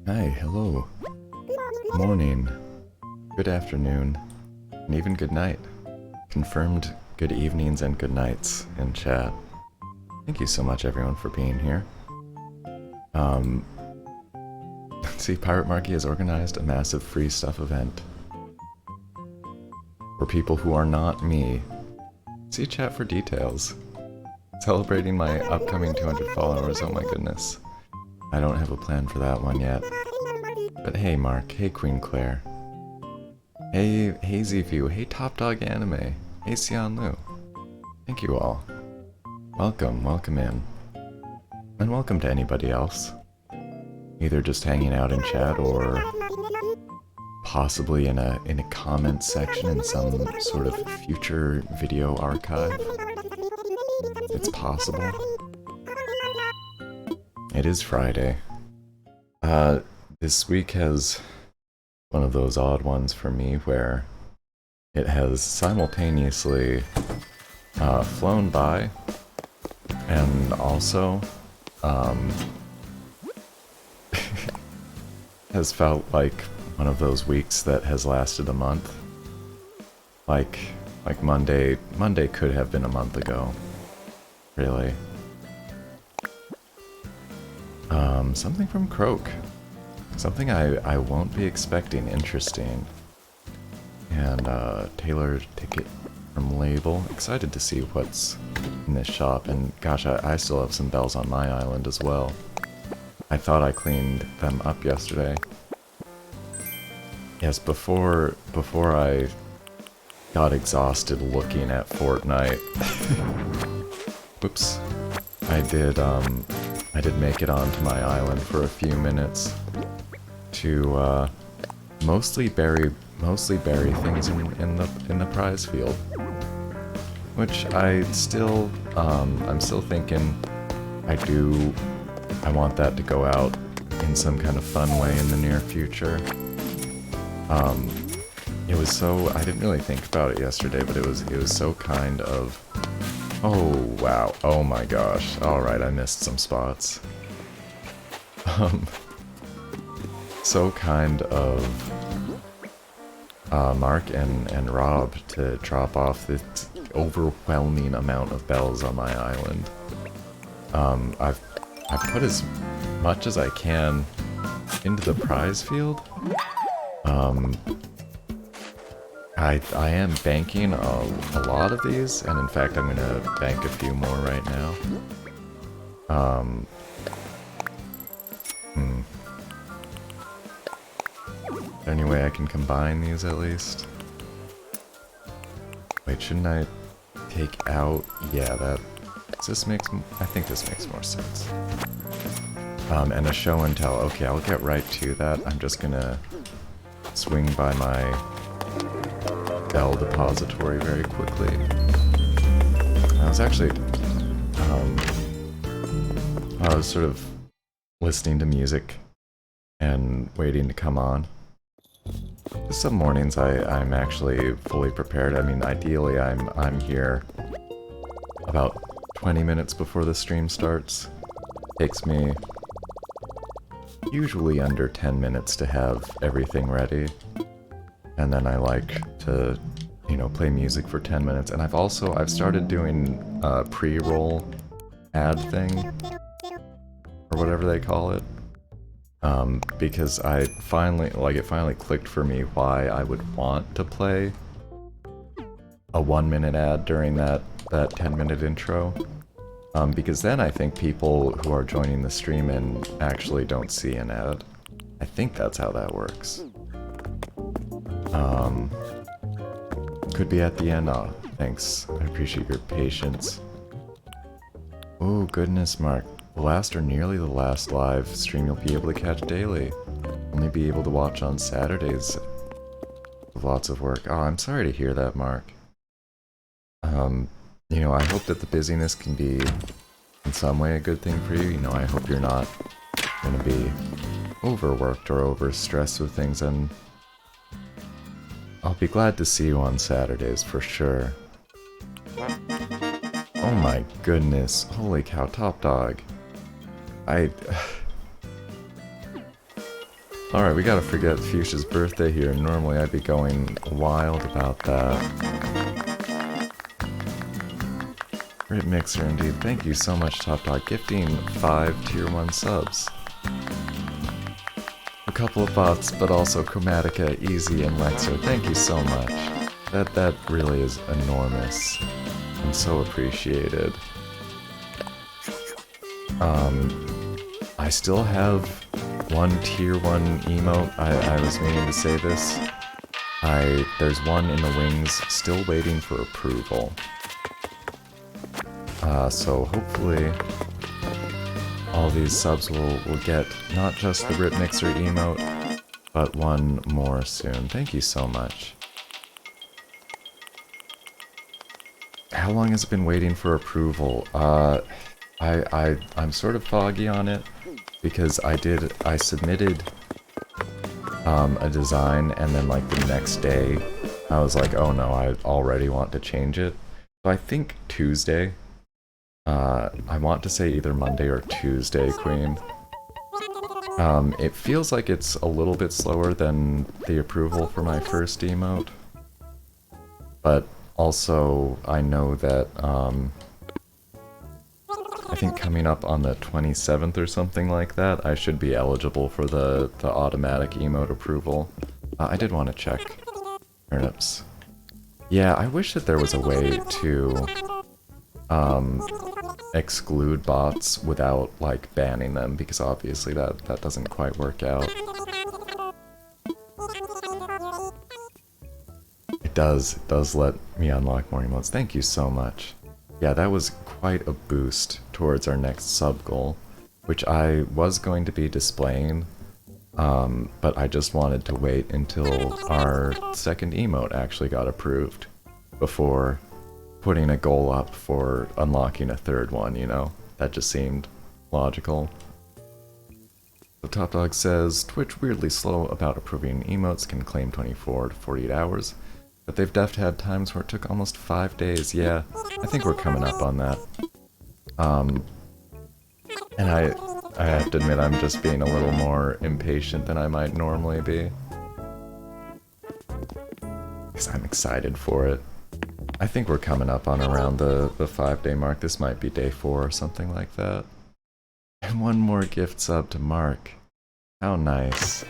Hi, hello. Morning. Good afternoon. And even good night. Confirmed good evenings and good nights in chat. Thank you so much everyone for being here. See, Pirate Marky has organized a massive free stuff event for people who are not me. See chat for details. Celebrating my upcoming 200 followers, oh my goodness. I don't have a plan for that one yet. But hey Mark, hey Queen Claire. Hey ZView, hey Top Dog Anime, hey Xian Lu. Thank you all. Welcome in. And welcome to anybody else. Either just hanging out in chat or possibly in a comment section in some sort of future video archive. It's possible. It is Friday. This week has one of those odd ones for me where it has simultaneously flown by and also has felt like one of those weeks that has lasted a month. Like Monday could have been a month ago. Really. Something from Croak. Something I won't be expecting. Interesting. And tailored ticket from Label. Excited to see what's in this shop. And gosh, I still have some bells on my island as well. I thought I cleaned them up yesterday. Yes, before I got exhausted looking at Fortnite. Whoops. I did make it onto my island for a few minutes to mostly bury things in the prize field, which I'm still thinking I want that to go out in some kind of fun way in the near future. It was so, I didn't really think about it yesterday, but it was so kind of, oh wow, oh my gosh, alright, I missed some spots. So kind of Mark and Rob to drop off this overwhelming amount of bells on my island. I've put as much as I can into the prize field. I am banking a lot of these, and in fact I'm gonna bank a few more right now. Is there any way I can combine these at least? Wait, shouldn't I take out? Yeah, I think this makes more sense. And a show and tell. Okay, I'll get right to that. I'm just gonna swing by my bell depository very quickly. I was actually, I was sort of listening to music and waiting to come on. Some mornings I'm actually fully prepared. I mean, ideally I'm here about 20 minutes before the stream starts. Takes me usually under 10 minutes to have everything ready. And then I like to, play music for 10 minutes. And I've started doing a pre-roll ad thing, or whatever they call it. Because it finally clicked for me why I would want to play a 1-minute ad during that 10-minute intro. Because then I think people who are joining the stream and actually don't see an ad. I think that's how that works. Could be at the end. Oh, thanks. I appreciate your patience. Oh, goodness, Mark. The last or nearly the last live stream you'll be able to catch daily. Only be able to watch on Saturdays. With lots of work. Oh, I'm sorry to hear that, Mark. I hope that the busyness can be in some way a good thing for you. I hope you're not gonna be overworked or overstressed with things, and I'll be glad to see you on Saturdays for sure. Oh my goodness. Holy cow, Top Dog. Alright, we gotta forget Fuchsia's birthday here. Normally I'd be going wild about that. Great mixer indeed. Thank you so much, Top Dog. Gifting 5 tier 1 subs. A couple of bots, but also Chromatica, Easy, and Lexer. Thank you so much. That really is enormous. And so appreciated. I still have one tier 1 emote. I was meaning to say this. There's one in the wings, still waiting for approval. So hopefully all these subs will get not just the Rip Mixer emote, but one more soon. Thank you so much. How long has it been waiting for approval? I'm sort of foggy on it, because I submitted a design, and then like the next day I was like, oh no, I already want to change it. So I think Tuesday. I want to say either Monday or Tuesday, Queen. It feels like it's a little bit slower than the approval for my first emote. But also, I know that, I think coming up on the 27th or something like that, I should be eligible for the automatic emote approval. I did want to check. Turnips. Yeah, I wish that there was a way to, exclude bots without, like, banning them, because obviously that doesn't quite work out. It does let me unlock more emotes. Thank you so much. Yeah, that was quite a boost towards our next sub goal, which I was going to be displaying, but I just wanted to wait until our second emote actually got approved before putting a goal up for unlocking a third one, you know? That just seemed logical. So Top Dog says, Twitch weirdly slow about approving emotes, can claim 24 to 48 hours, but they've def had times where it took almost 5 days. Yeah, I think we're coming up on that. And I have to admit I'm just being a little more impatient than I might normally be. Because I'm excited for it. I think we're coming up on around the 5-day mark. This might be day 4 or something like that. And one more gift sub to Mark. How nice.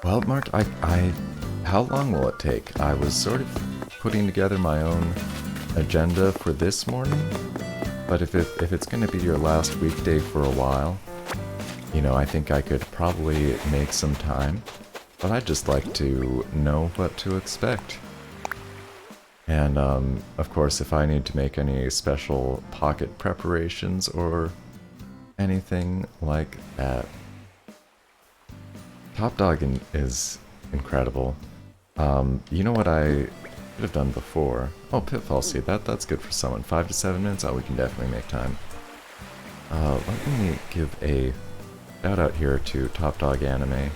Well, Mark, how long will it take? I was sort of putting together my own agenda for this morning, but if it's going to be your last weekday for a while, you know, I think I could probably make some time. But I'd just like to know what to expect. And, of course, if I need to make any special pocket preparations or anything like that. Top Dog is incredible. You know what I could have done before? Oh, Pitfall Seed, that's good for someone. 5 to 7 minutes? Oh, we can definitely make time. Let me give a shout out here to Top Dog Anime,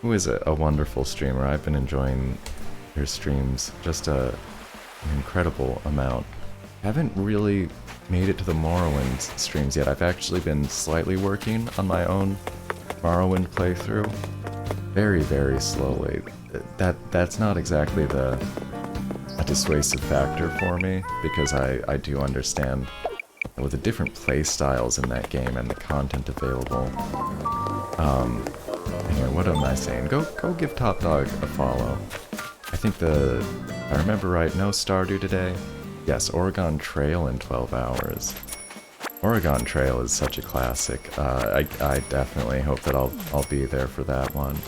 who is a wonderful streamer. I've been enjoying her streams just an incredible amount. Haven't really made it to the Morrowind streams yet. I've actually been slightly working on my own Morrowind playthrough. Very, very slowly. That's not exactly a dissuasive factor for me, because I do understand that with the different play styles in that game and the content available, anyway, what am I saying? Go give Top Dog a follow. I think if I remember right, no Stardew today? Yes, Oregon Trail in 12 hours. Oregon Trail is such a classic. I definitely hope that I'll be there for that one.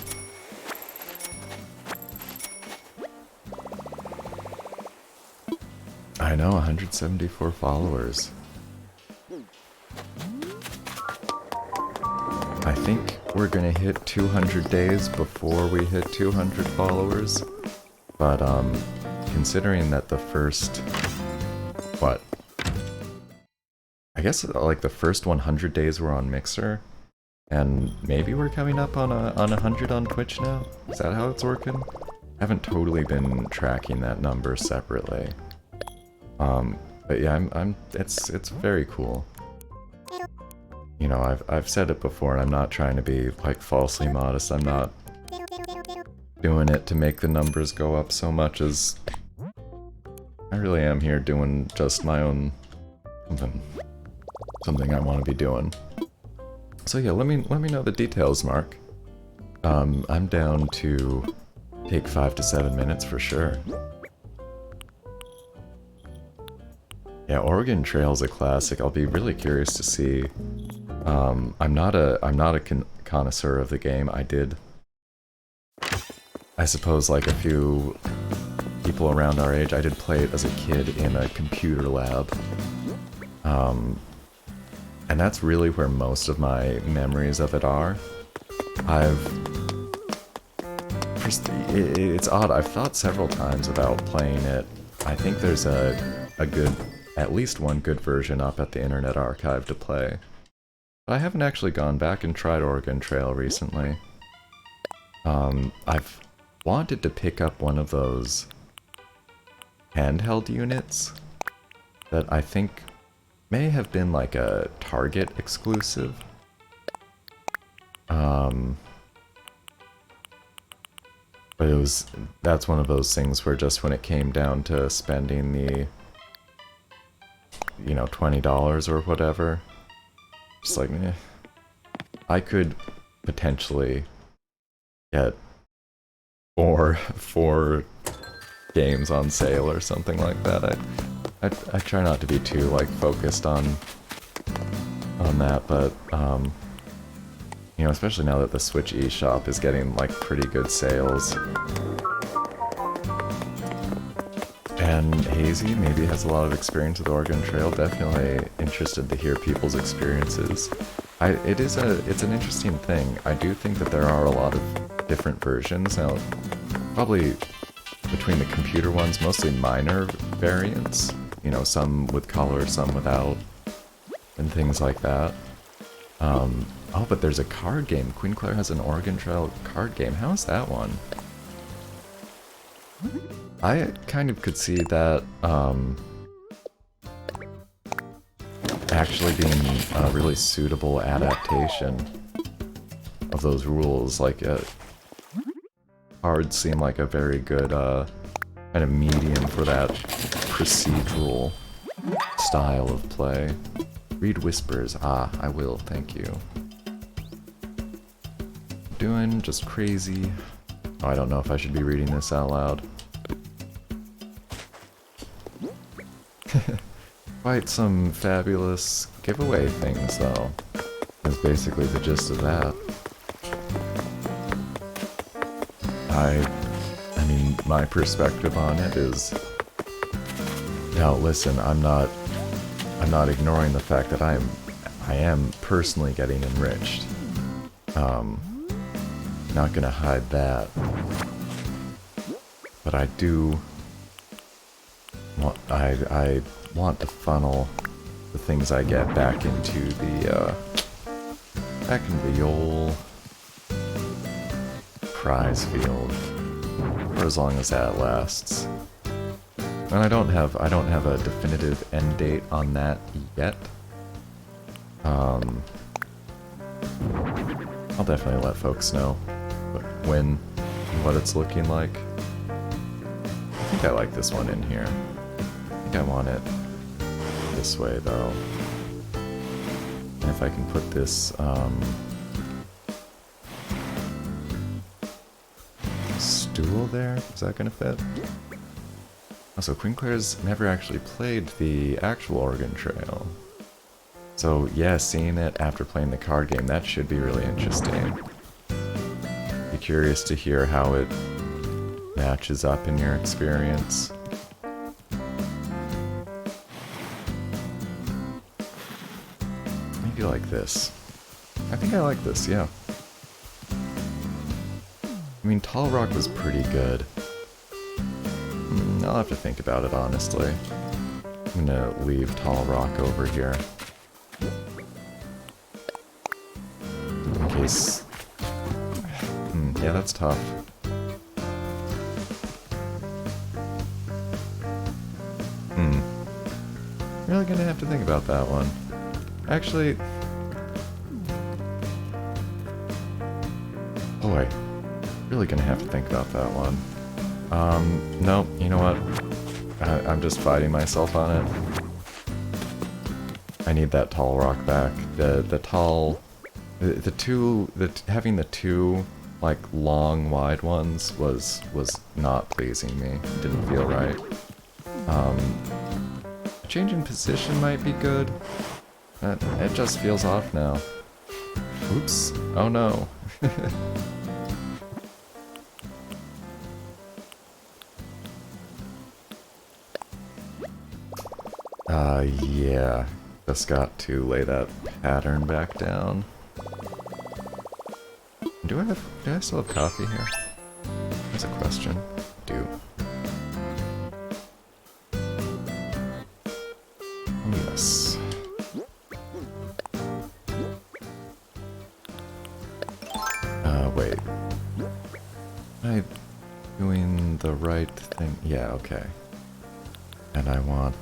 I know, 174 followers. I think we're gonna hit 200 days before we hit 200 followers, but considering that the first, what? I guess like the first 100 days were on Mixer, and maybe we're coming up on 100 on Twitch now? Is that how it's working? I haven't totally been tracking that number separately. But yeah, it's very cool. you know, I've said it before, and I'm not trying to be, like, falsely modest. I'm not doing it to make the numbers go up so much as I really am here doing just my own something I want to be doing. So yeah, let me know the details, Mark. I'm down to take 5 to 7 minutes for sure. Yeah, Oregon Trail's a classic. I'll be really curious to see. I'm not a connoisseur of the game. I suppose, like a few people around our age, I did play it as a kid in a computer lab. And that's really where most of my memories of it are. It's odd, I've thought several times about playing it. I think there's at least one good version up at the Internet Archive to play. But I haven't actually gone back and tried Oregon Trail recently. I've wanted to pick up one of those handheld units that I think may have been like a Target exclusive. But that's one of those things where just when it came down to spending the, you know, $20 or whatever, just like, eh. I could potentially get four games on sale or something like that. I try not to be too, like, focused on that, but, you know, especially now that the Switch eShop is getting, like, pretty good sales. And Hazy maybe has a lot of experience with Oregon Trail. Definitely interested to hear people's experiences. It's an interesting thing. I do think that there are a lot of different versions. Now, probably between the computer ones, mostly minor variants. You know, some with color, some without, and things like that. Oh, but there's a card game. Queen Claire has an Oregon Trail card game. How is that one? I kind of could see that actually being a really suitable adaptation of those rules. Like, cards seem like a very good kind of medium for that procedural style of play. Read Whispers. Ah, I will, thank you. Doing just crazy. Oh, I don't know if I should be reading this out loud. Quite some fabulous giveaway things, though. That's basically the gist of that. I mean, my perspective on it is... Now, listen, I'm not ignoring the fact that I am personally getting enriched. Not gonna hide that. But I do... I want to funnel the things I get back into the old prize field for as long as that lasts. And I don't have a definitive end date on that yet. I'll definitely let folks know when and what it's looking like. I think I like this one in here. I think I want it this way, though. And if I can put this, stool there, is that gonna fit? Also, Queen Claire's never actually played the actual Oregon Trail. So yeah, seeing it after playing the card game, that should be really interesting. Be curious to hear how it matches up in your experience. Maybe like this. I think I like this, yeah. I mean, Tall Rock was pretty good. I'll have to think about it, honestly. I'm gonna leave Tall Rock over here. In case... yeah, that's tough. Really gonna have to think about that one. Actually, really gonna have to think about that one. No, you know what? I'm just fighting myself on it. I need that tall rock back. Having the two, like, long, wide ones was not pleasing me. Didn't feel right. A change in position might be good. It just feels off now. Oops. Oh no. Yeah. Just got to lay that pattern back down. Do I still have coffee here? That's a question. Do. Oh, yes. Wait. Am I doing the right thing? Yeah, okay. And I want,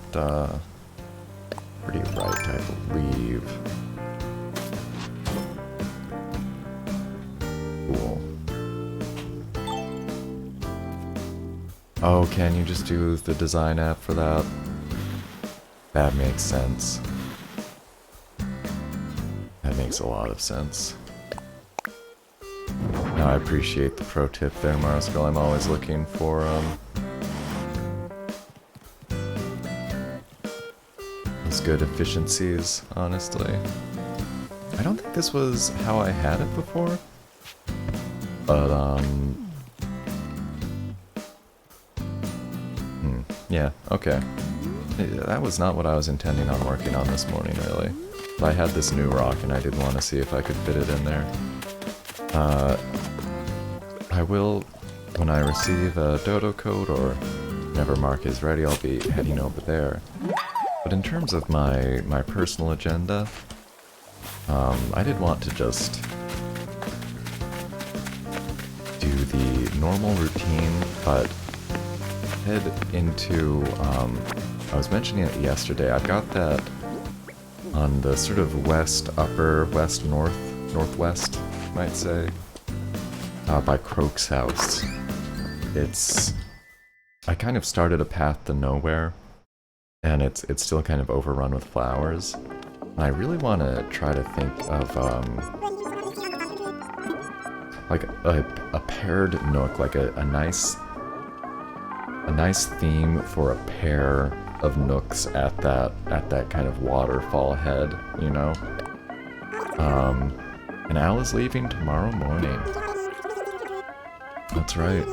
pretty right, I believe. Cool. Oh, can you just do the design app for that? That makes sense. That makes a lot of sense. No, I appreciate the pro tip there, Marskull. I'm always looking for, those good efficiencies, honestly. I don't think this was how I had it before. But, yeah, okay. That was not what I was intending on working on this morning, really. But I had this new rock, and I did want to see if I could fit it in there. I will, when I receive a dodo code, or whenever Mark is ready, I'll be heading over there. But in terms of my personal agenda, I did want to just do the normal routine, but head into, I was mentioning it yesterday, I've got that on the sort of northwest, you might say, by Croak's house. I kind of started a path to nowhere, and it's still kind of overrun with flowers. And I really want to try to think of, like a paired nook, like a nice theme for a pair of nooks at that kind of waterfall head, you know? And Al is leaving tomorrow morning. That's right.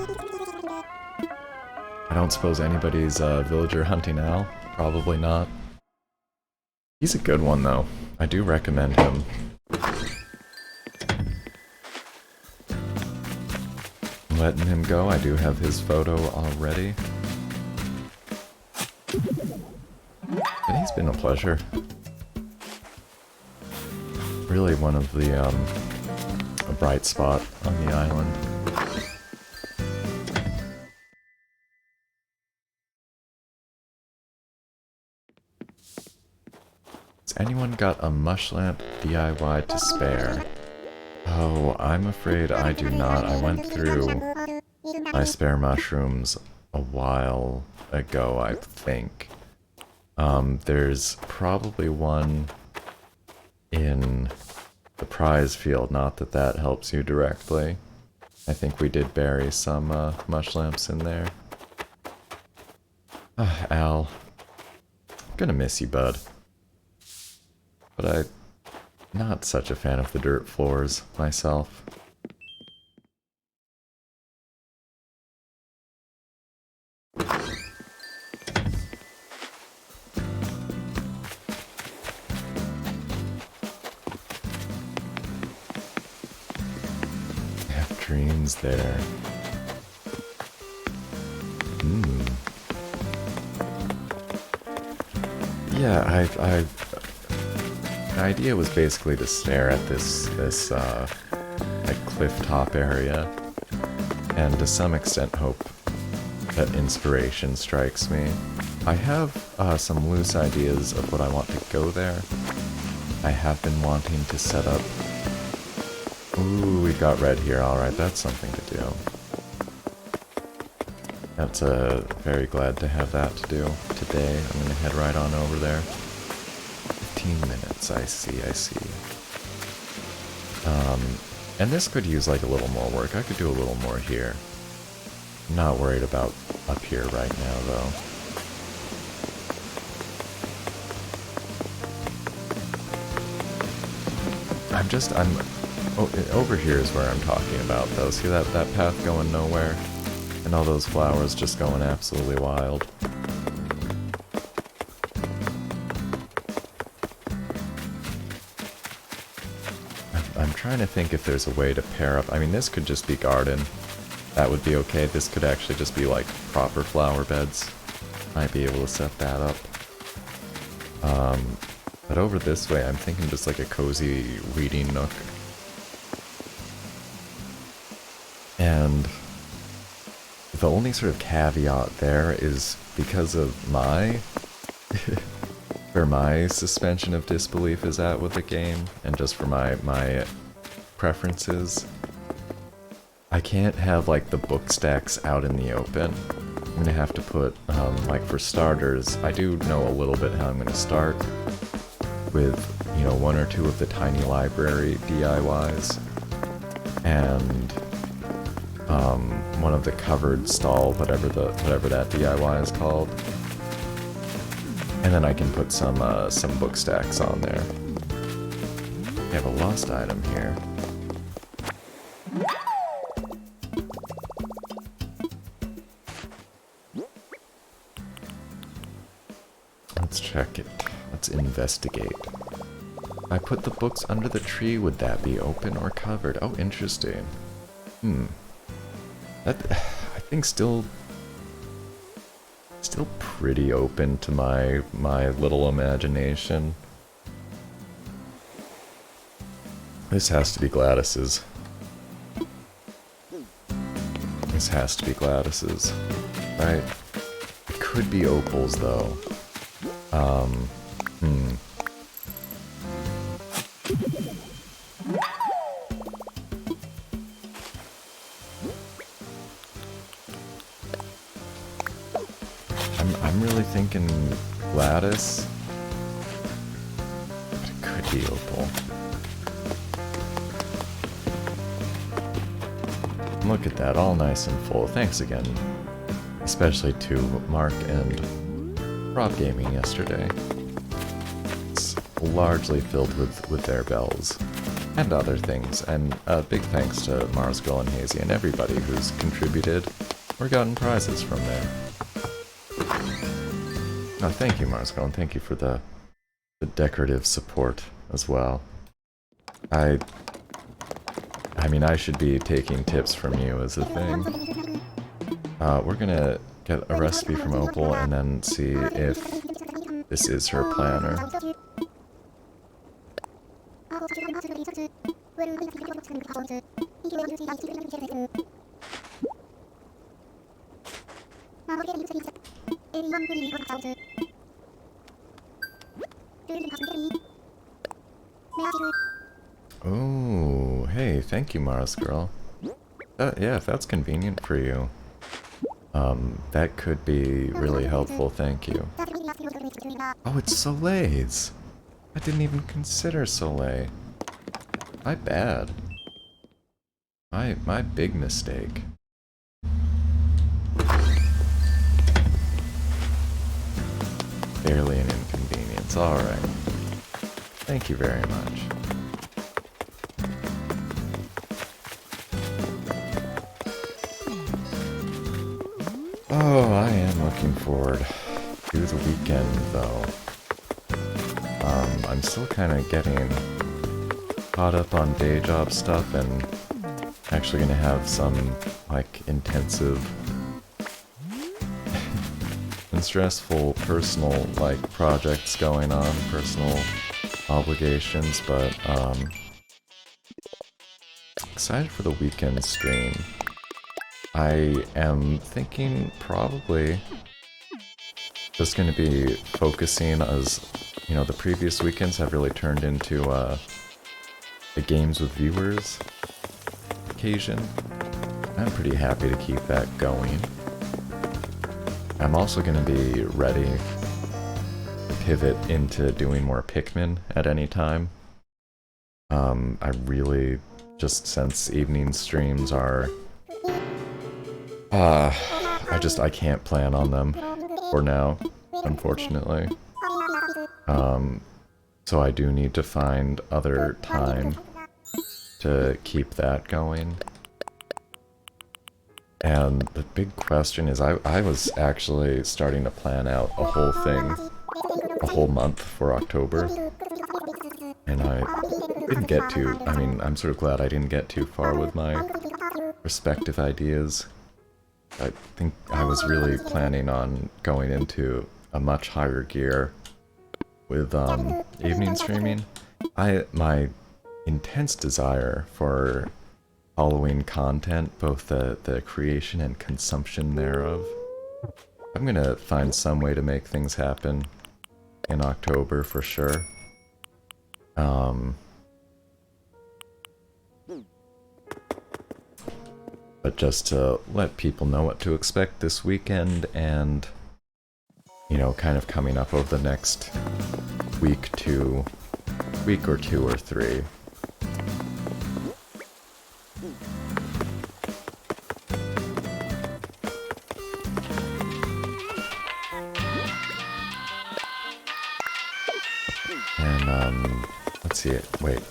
I don't suppose anybody's villager hunting Al. Probably not. He's a good one, though. I do recommend him. Letting him go, I do have his photo already. And he's been a pleasure. Really one of the, a bright spot on the island. Has anyone got a mush lamp DIY to spare? Oh, I'm afraid I do not. I went through my spare mushrooms a while ago, I think. There's probably one in the prize field, not that that helps you directly. I think we did bury some mush lamps in there. Al. I'm gonna miss you, bud. But I'm not such a fan of the dirt floors myself. Have dreams there. Yeah, the idea was basically to stare at this like cliff top area, and to some extent hope that inspiration strikes me. I have some loose ideas of what I want to go there. I have been wanting to set up... Ooh, we've got red here, alright, that's something to do. That's very glad to have that to do today. I'm gonna head right on over there. 15 minutes, I see. And this could use like a little more work. I could do a little more here. I'm not worried about up here right now, though. Oh, over here is where I'm talking about, though. See that path going nowhere? And all those flowers just going absolutely wild. I'm trying to think if there's a way to pair up. I mean, this could just be garden. That would be okay. This could actually just be like proper flower beds. Might be able to set that up. But over this way, I'm thinking just like a cozy reading nook. And the only sort of caveat there is because of where my suspension of disbelief is at with the game, and just for my preferences, I can't have like the book stacks out in the open. I'm gonna have to put, like for starters, I do know a little bit how I'm gonna start with, you know, one or two of the tiny library DIYs, and one of the covered stall, whatever that DIY is called, and then I can put some book stacks on there. We have a lost item here. Let's check it. Let's investigate. I put the books under the tree. Would that be open or covered? Oh, interesting. That, I think still pretty open to my little imagination. This has to be Gladys's. This has to be Gladys's, right? It could be Opal's though. I'm really thinking Gladys, but it could be Opal. Look at that, all nice and full. Thanks again, especially to Mark and Rob Gaming yesterday. It's largely filled with their bells and other things, and a big thanks to Mars Girl and Hazy and everybody who's contributed or gotten prizes from there. Oh, thank you, Mars Girl, and thank you for the decorative support as well. I mean, I should be taking tips from you as a thing. We're gonna get a recipe from Opal and then see if this is her planner. Oh, hey, thank you, Mars Girl. Yeah, if that's convenient for you. That could be really helpful, thank you. Oh, it's Soleil's! I didn't even consider Soleil. My bad. My big mistake. Barely an inconvenience, alright. Thank you very much. Oh, I am looking forward to the weekend, though. I'm still kind of getting caught up on day job stuff, and actually gonna have some, like, intensive and stressful personal, like, projects going on, personal obligations, but, excited for the weekend stream. I am thinking probably just going to be focusing, as, you know, the previous weekends have really turned into the games with viewers occasion. I'm pretty happy to keep that going. I'm also going to be ready to pivot into doing more Pikmin at any time. I really, just since evening streams are... I can't plan on them for now, unfortunately. So I do need to find other time to keep that going. And the big question is, I was actually starting to plan out a whole thing, a whole month for October. And I didn't get too, I mean, I'm sort of glad I didn't get too far with my respective ideas. I think I was really planning on going into a much higher gear with evening streaming. My intense desire for Halloween content, both the creation and consumption thereof. I'm gonna find some way to make things happen in October for sure. But just to let people know what to expect this weekend and, you know, kind of coming up over the next week or two or three. And, let's see it. Wait.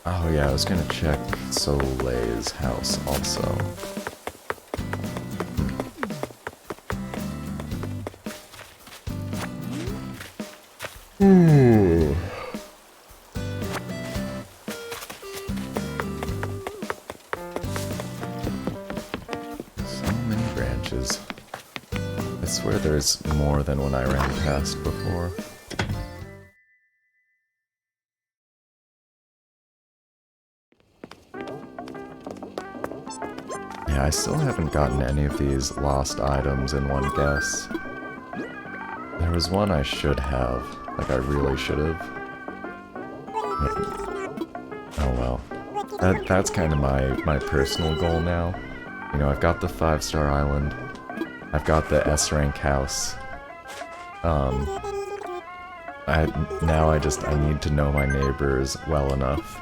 Oh yeah, I was gonna check Soleil's house also. Ooh. So many branches. I swear there's more than when I ran past before. Yeah, I still haven't gotten any of these lost items in one guess. There was one I should have. Like, I really should have. Oh well. That's kind of my personal goal now. You know, I've got the 5-star island. I've got the S-rank house. I need to know my neighbors well enough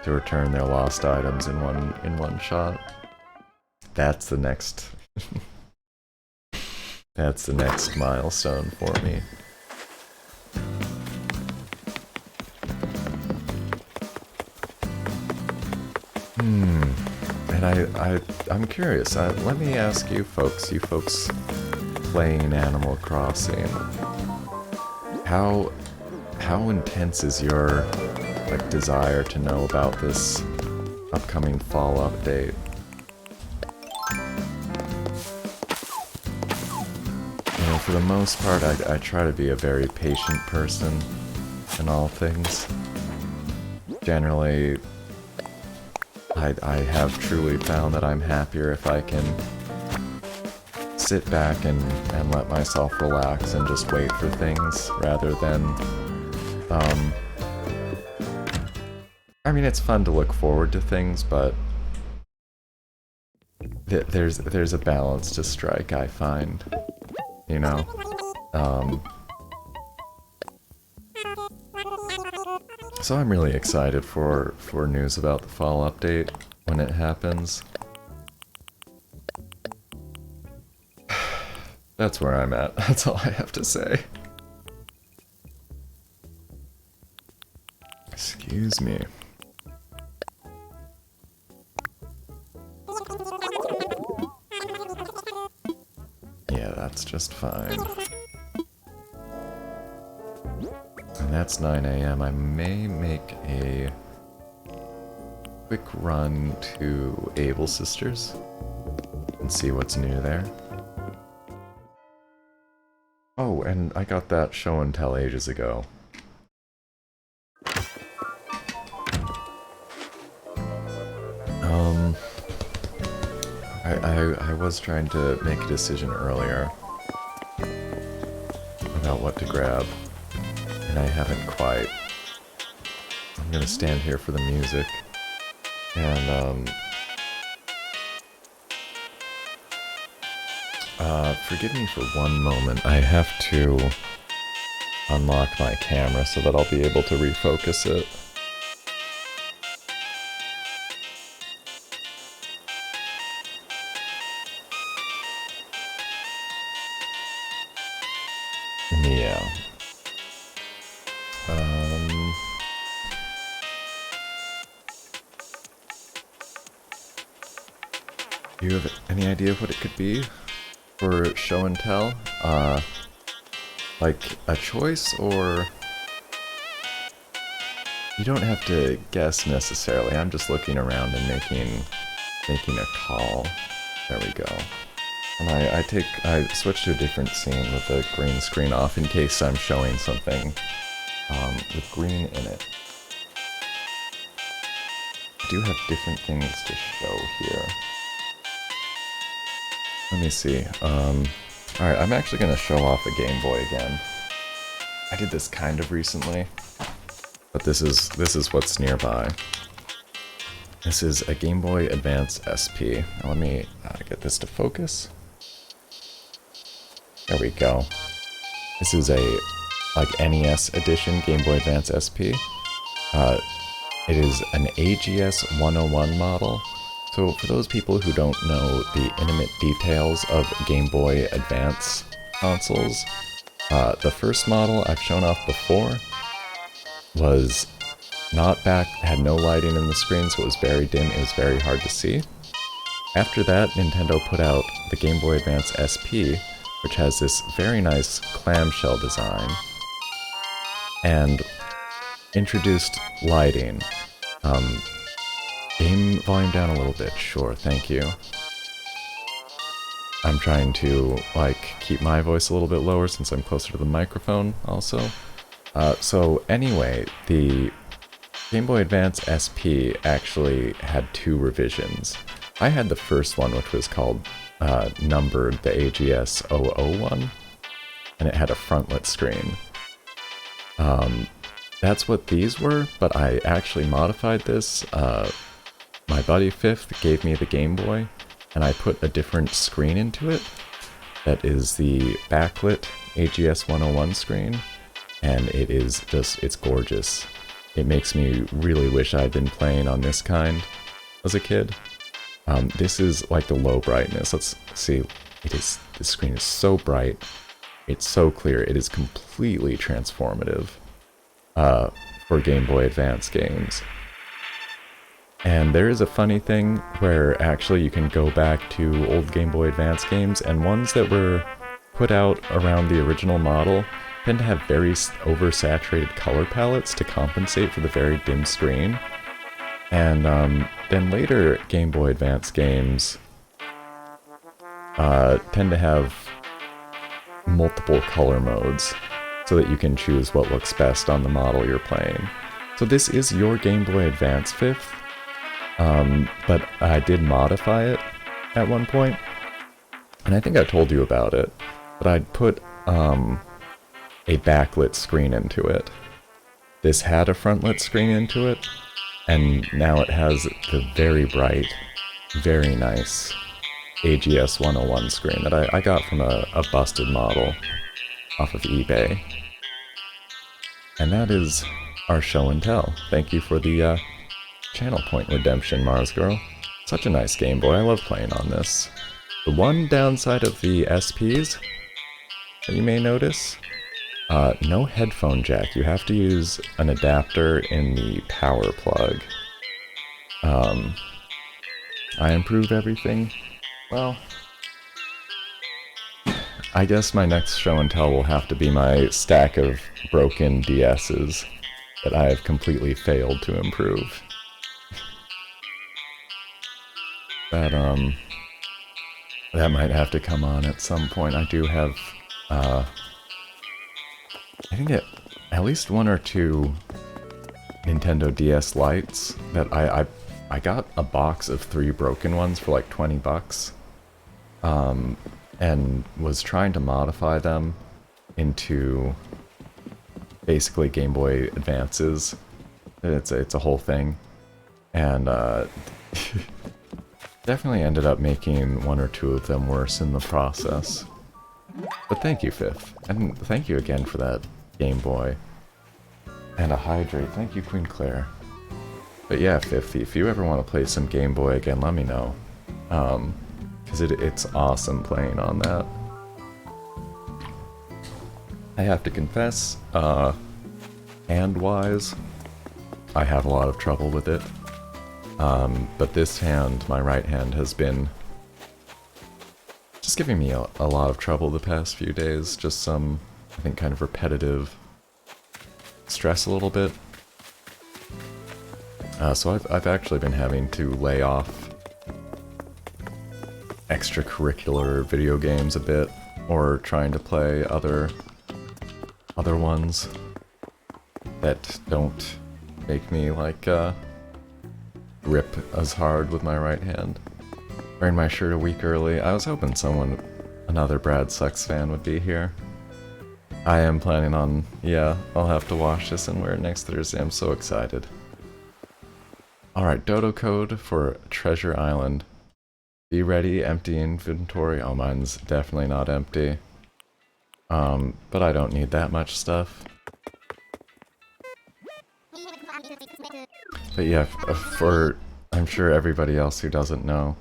to return their lost items in one shot. That's the next... That's the next milestone for me. And I'm curious, let me ask you folks playing Animal Crossing, how intense is your, like, desire to know about this upcoming fall update? You know, for the most part, I try to be a very patient person in all things. Generally, I have truly found that I'm happier if I can sit back and let myself relax and just wait for things, rather than, I mean, it's fun to look forward to things, but there's a balance to strike, I find, you know? So I'm really excited for news about the fall update when it happens. That's where I'm at. That's all I have to say. Excuse me. Yeah, that's just fine. And that's 9 AM. I may make a quick run to Able Sisters and see what's new there. Oh, and I got that show and tell ages ago. I was trying to make a decision earlier about what to grab, and I haven't quite. I'm gonna stand here for the music, and Forgive me for one moment. I have to unlock my camera so that I'll be able to refocus it. Yeah. Do you have any idea what it could be for show and tell? Like a choice, or you don't have to guess necessarily. I'm just looking around and making a call. There we go. And I switch to a different scene with the green screen off in case I'm showing something with green in it. I do have different things to show here. Let me see. Alright, I'm actually going to show off a Game Boy again. I did this kind of recently, but this is what's nearby. This is a Game Boy Advance SP. Now let me get this to focus. There we go. This is a like NES edition Game Boy Advance SP. It is an AGS 101 model. So for those people who don't know the intimate details of Game Boy Advance consoles, the first model I've shown off before was not back, had no lighting in the screen, so it was very dim, it was very hard to see. After that, Nintendo put out the Game Boy Advance SP, which has this very nice clamshell design, and introduced lighting. Game volume down a little bit, sure, thank you. I'm trying to, like, keep my voice a little bit lower since I'm closer to the microphone, also. So anyway, the Game Boy Advance SP actually had two revisions. I had the first one, which was called, numbered the AGS 001, and it had a frontlit screen. That's what these were, but I actually modified this. My buddy Fifth gave me the Game Boy, and I put a different screen into it. That is the backlit AGS 101 screen, and it is just, it's gorgeous. It makes me really wish I'd been playing on this kind as a kid. This is like the low brightness. Let's see. The screen is so bright. It's so clear. It is completely transformative for Game Boy Advance games. And there is a funny thing where actually you can go back to old Game Boy Advance games, and ones that were put out around the original model tend to have very oversaturated color palettes to compensate for the very dim screen. And then later Game Boy Advance games tend to have multiple color modes so that you can choose what looks best on the model you're playing. So this is your Game Boy Advance Fifth, but I did modify it at one point, and I think I told you about it, but I'd put a backlit screen into it. This had a frontlit screen into it, and now it has the very bright, very nice AGS 101 screen that I got from a busted model off of eBay. And that is our show and tell. Thank you for the channel point redemption, Mars Girl. Such a nice Game Boy. I love playing on this. The one downside of the SPs that you may notice, no headphone jack. You have to use an adapter in the power plug. I improve everything. Well, I guess my next show and tell will have to be my stack of broken DSs that I have completely failed to improve. That might have to come on at some point. I do have, I think at least one or two Nintendo DS Lites that I got a box of 3 broken ones for like 20 bucks. And was trying to modify them into basically Game Boy Advances. It's a whole thing. And Definitely ended up making one or two of them worse in the process. But thank you, Fifth. And thank you again for that Game Boy. And a Hydrate. Thank you, Queen Claire. But yeah, Fifth, if you ever want to play some Game Boy again, let me know. Because it's awesome playing on that. I have to confess, hand-wise, I have a lot of trouble with it. But this hand, my right hand, has been just giving me a lot of trouble the past few days. Just some, I think, kind of repetitive stress a little bit. So I've actually been having to lay off extracurricular video games a bit, or trying to play other ones that don't make me like grip as hard with my right hand. Wearing my shirt a week early. I was hoping another Brad Sucks fan would be here. I am planning on, yeah, I'll have to wash this and wear it next Thursday. I'm so excited. Alright, dodo code for Treasure Island. Be ready, empty inventory. Oh, mine's definitely not empty. But I don't need that much stuff. But yeah, I'm sure everybody else who doesn't know,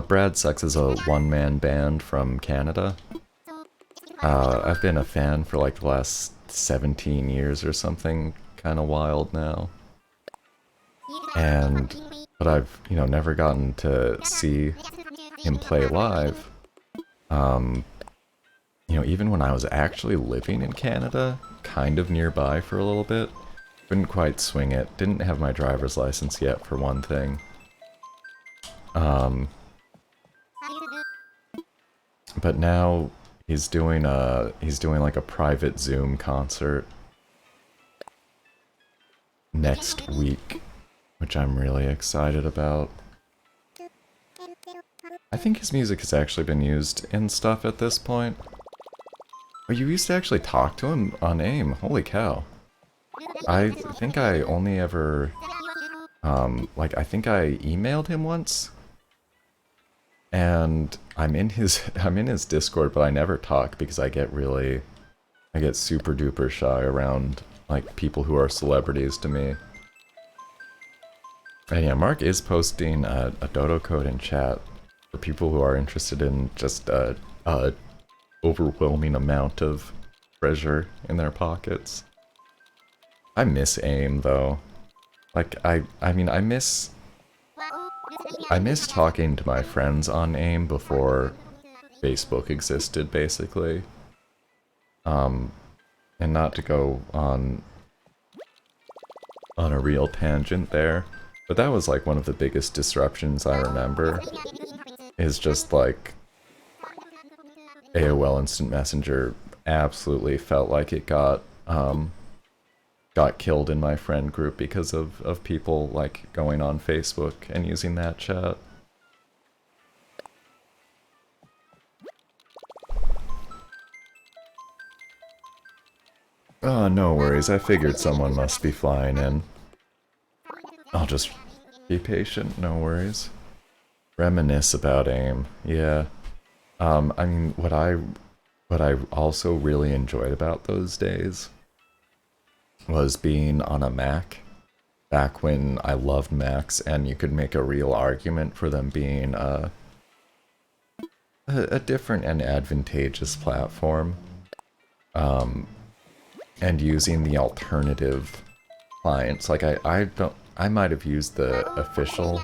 Brad Sucks is a one-man band from Canada. I've been a fan for like the last 17 years or something, kind of wild now. But I've, never gotten to see him play live. Even when I was actually living in Canada, kind of nearby for a little bit, couldn't quite swing it. Didn't have my driver's license yet, for one thing. But now he's doing like a private Zoom concert next week, which I'm really excited about. I think his music has actually been used in stuff at this point. Oh, you used to actually talk to him on AIM. Holy cow. I think I only ever, I think I emailed him once. And I'm in his Discord, but I never talk because I get super duper shy around, like, people who are celebrities to me. And yeah, Mark is posting a dodo code in chat for people who are interested in just a overwhelming amount of treasure in their pockets. I miss AIM though. Like, I miss talking to my friends on AIM before Facebook existed, basically. And not to go on a real tangent there, but that was like one of the biggest disruptions I remember, is just like AOL Instant Messenger absolutely felt like it got killed in my friend group because of people like going on Facebook and using that chat. Oh, no worries. I figured someone must be flying in. I'll just be patient, no worries. Reminisce about AIM, yeah. I mean, what I also really enjoyed about those days was being on a Mac, back when I loved Macs and you could make a real argument for them being a different and advantageous platform, and using the alternative clients. Like, I might have used the official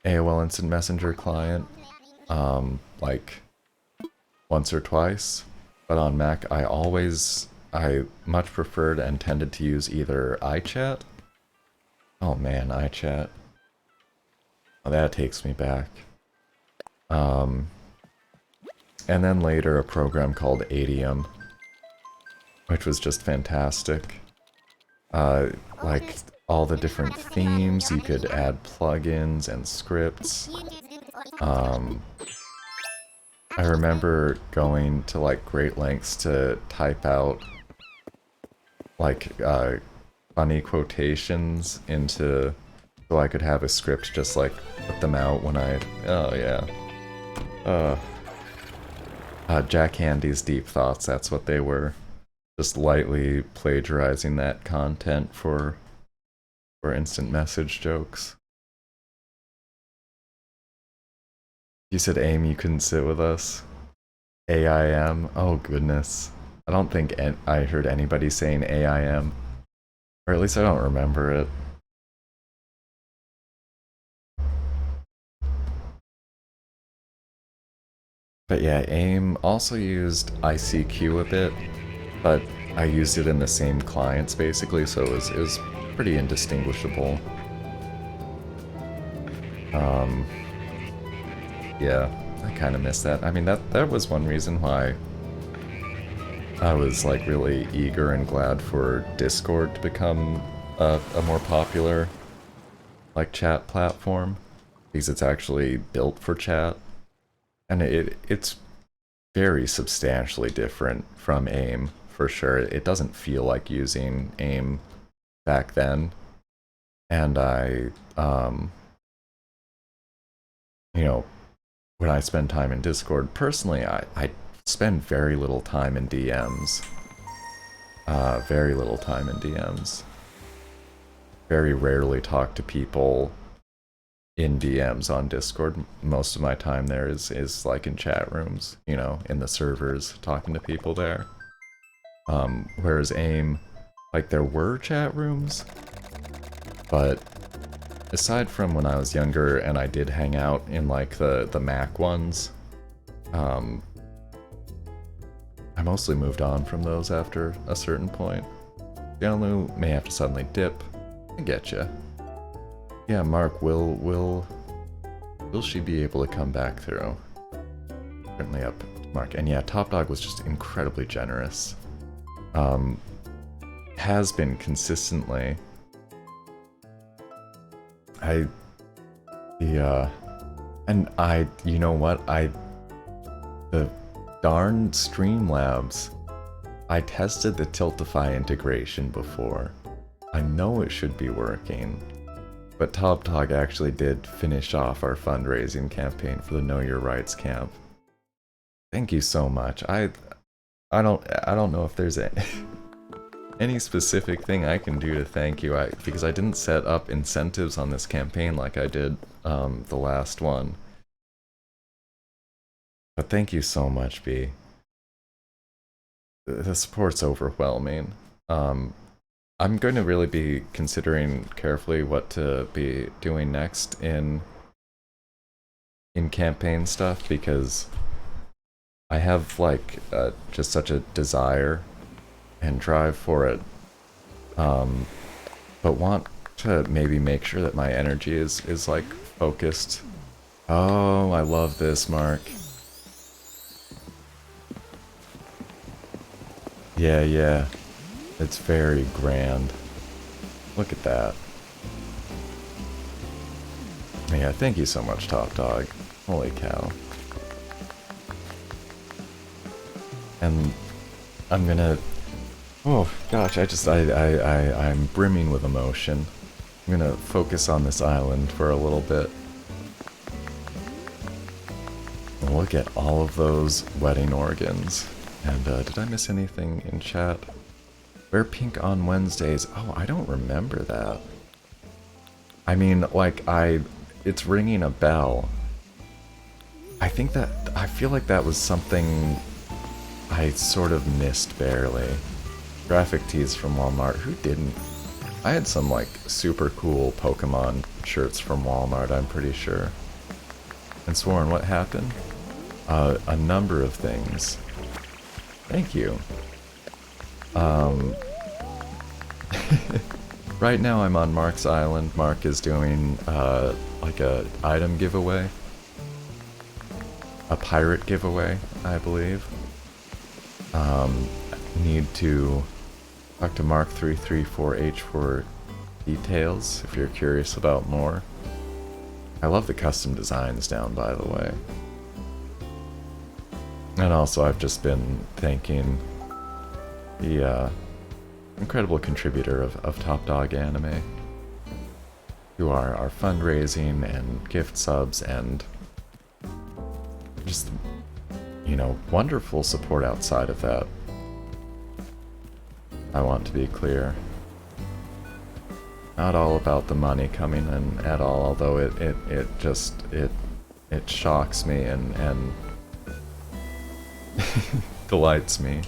AOL Instant Messenger client, like, once or twice, but on Mac I much preferred and tended to use either iChat. Oh man, iChat. Oh, that takes me back. And then later a program called Adium, which was just fantastic. Like, all the different themes, you could add plugins and scripts. I remember going to like great lengths to type out like funny quotations into so I could have a script just like put them out when I... Oh yeah. Jack Handy's Deep Thoughts, that's what they were. Just lightly plagiarizing that content for instant message jokes. You said AIM, you couldn't sit with us. AIM, oh goodness. I don't think I heard anybody saying AIM. Or at least I don't remember it. But yeah, AIM also used ICQ a bit, but I used it in the same clients basically, so it was pretty indistinguishable. Yeah, I kind of miss that. I mean, that was one reason why I was like really eager and glad for Discord to become a more popular like chat platform, because it's actually built for chat, and it's very substantially different from AIM for sure. It doesn't feel like using AIM back then, and you know, when I spend time in Discord, personally, I spend very little time in DMs. Very little time in DMs. Very rarely talk to people in DMs on Discord. Most of my time there is like in chat rooms, you know, in the servers, talking to people there. Whereas AIM, like there were chat rooms, but aside from when I was younger and I did hang out in like the Mac ones, I mostly moved on from those after a certain point. Jianlu may have to suddenly dip. I get ya. Yeah, Mark, will she be able to come back through? Certainly up to Mark. And yeah, Top Dog was just incredibly generous. Has been consistently. You know what? The darn Streamlabs, I tested the Tiltify integration before. I know it should be working, but Top Dog actually did finish off our fundraising campaign for the Know Your Rights camp. Thank you so much. I don't know if there's any specific thing I can do to thank you, because I didn't set up incentives on this campaign like I did the last one. But thank you so much, B. The support's overwhelming. I'm going to really be considering carefully what to be doing next in campaign stuff, because I have like just such a desire and drive for it, but want to maybe make sure that my energy is like focused. Oh, I love this, Mark. Yeah, it's very grand. Look at that. Yeah, thank you so much, Top Dog. Holy cow. And I'm gonna... Oh gosh, I'm brimming with emotion. I'm gonna focus on this island for a little bit. Look at all of those wedding organs. And did I miss anything in chat? Wear pink on Wednesdays. Oh, I don't remember that. I mean, like, it's ringing a bell. I feel like that was something I sort of missed barely. Graphic tees from Walmart. Who didn't? I had some, like, super cool Pokemon shirts from Walmart, I'm pretty sure. And Sworn, what happened? A number of things. Thank you. Right now I'm on Mark's island. Mark is doing, like a item giveaway. A pirate giveaway, I believe. Need to talk to Mark334H for details if you're curious about more. I love the custom designs down, by the way. And also, I've just been thanking the incredible contributor of Top Dog Anime. to our fundraising and gift subs and just, you know, wonderful support outside of that. I want to be clear. Not all about the money coming in at all, although it shocks me and delights me.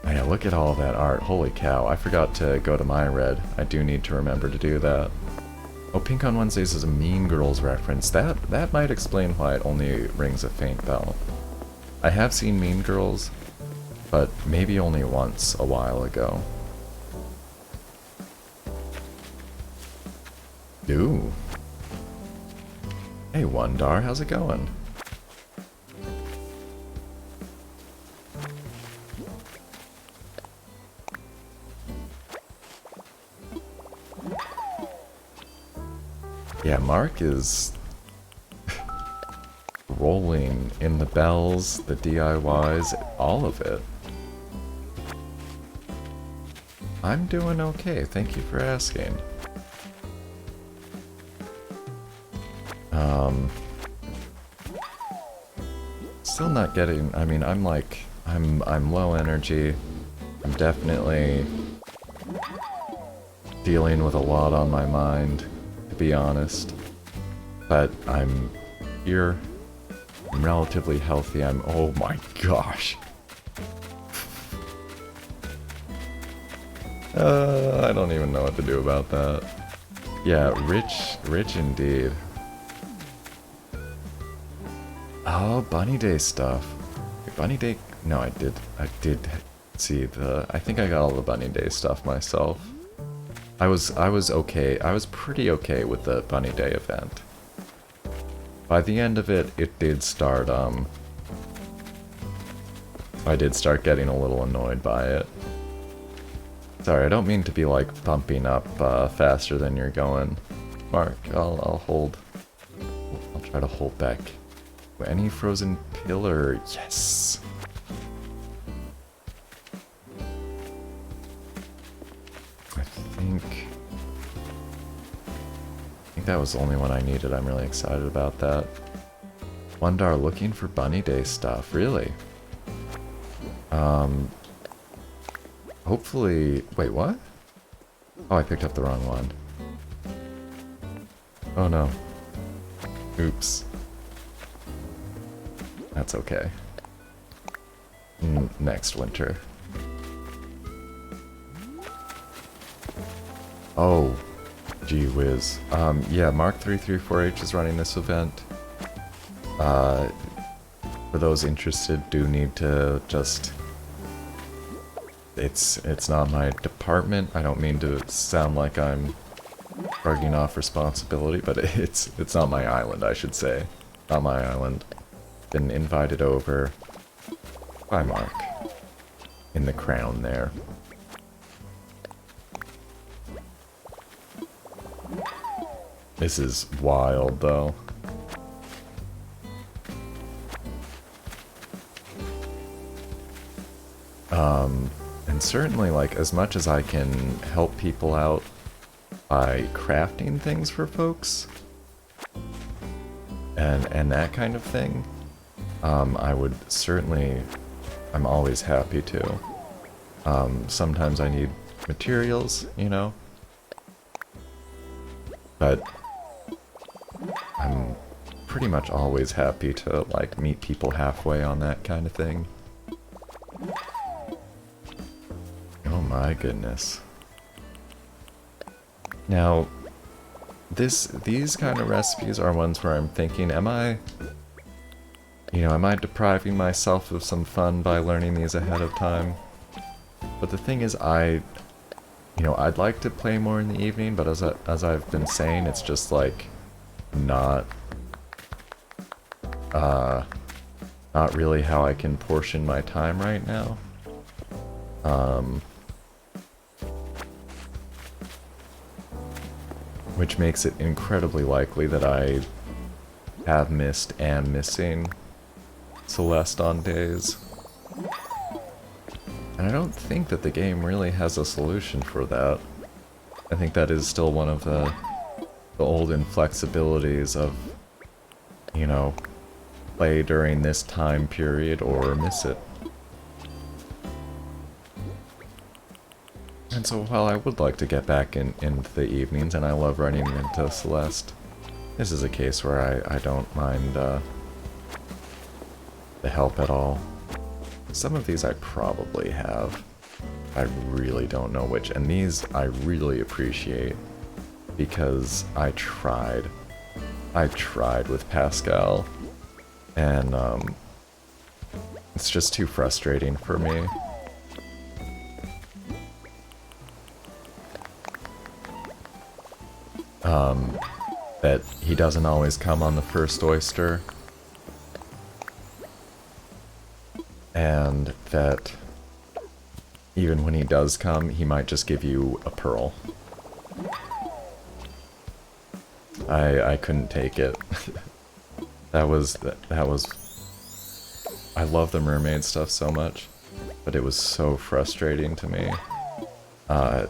Oh yeah, look at all that art. Holy cow, I forgot to go to my red. I do need to remember to do that. Oh, Pink on Wednesdays is a Mean Girls reference. That might explain why it only rings a faint bell. I have seen Mean Girls, but maybe only once a while ago. Ooh. Hey, Wondar, how's it going? Yeah, Mark is rolling in the bells, the DIYs, all of it. I'm doing okay, thank you for asking. Still not getting, I mean, I'm low energy. I'm definitely dealing with a lot on my mind, to be honest. But I'm here. I'm relatively healthy. Oh my gosh. I don't even know what to do about that. Yeah, rich indeed. Oh, Bunny Day stuff. Bunny Day, no, I did see I think I got all the Bunny Day stuff myself. I was okay, I was pretty okay with the Bunny Day event. By the end of it, it did start, I did start getting a little annoyed by it. Sorry, I don't mean to be like bumping up faster than you're going. Mark, I'll hold. I'll try to hold back. Any frozen pillar? Yes! I think that was the only one I needed. I'm really excited about that. Wondar looking for Bunny Day stuff, really? Hopefully... Wait, what? Oh, I picked up the wrong one. Oh no. Oops. That's okay. Next winter. Oh, gee whiz. Yeah, Mark 334H is running this event. For those interested, do need to just... It's not my department. I don't mean to sound like I'm shrugging off responsibility, but it's not my island, I should say. Not my island. Been invited over by Mark in the crown there. This is wild though. And certainly, like, as much as I can help people out by crafting things for folks and that kind of thing, I would certainly, I'm always happy to. Sometimes I need materials, you know, but I'm pretty much always happy to, like, meet people halfway on that kind of thing. Oh my goodness. Now, these kind of recipes are ones where I'm thinking, am I depriving myself of some fun by learning these ahead of time? But the thing is, I'd like to play more in the evening, but as I've been saying, it's just like not really how I can portion my time right now. Which makes it incredibly likely that I have missed and missing Celeste on days. And I don't think that the game really has a solution for that. I think that is still one of the the old inflexibilities of, you know, play during this time period or miss it. And so while I would like to get back into the evenings, and I love running into Celeste, this is a case where I don't mind the help at all. Some of these I probably have. I really don't know which, and these I really appreciate because I tried. I tried with Pascal, and it's just too frustrating for me. That he doesn't always come on the first oyster, and that even when he does come, he might just give you a pearl. I couldn't take it. that was I love the mermaid stuff so much, but it was so frustrating to me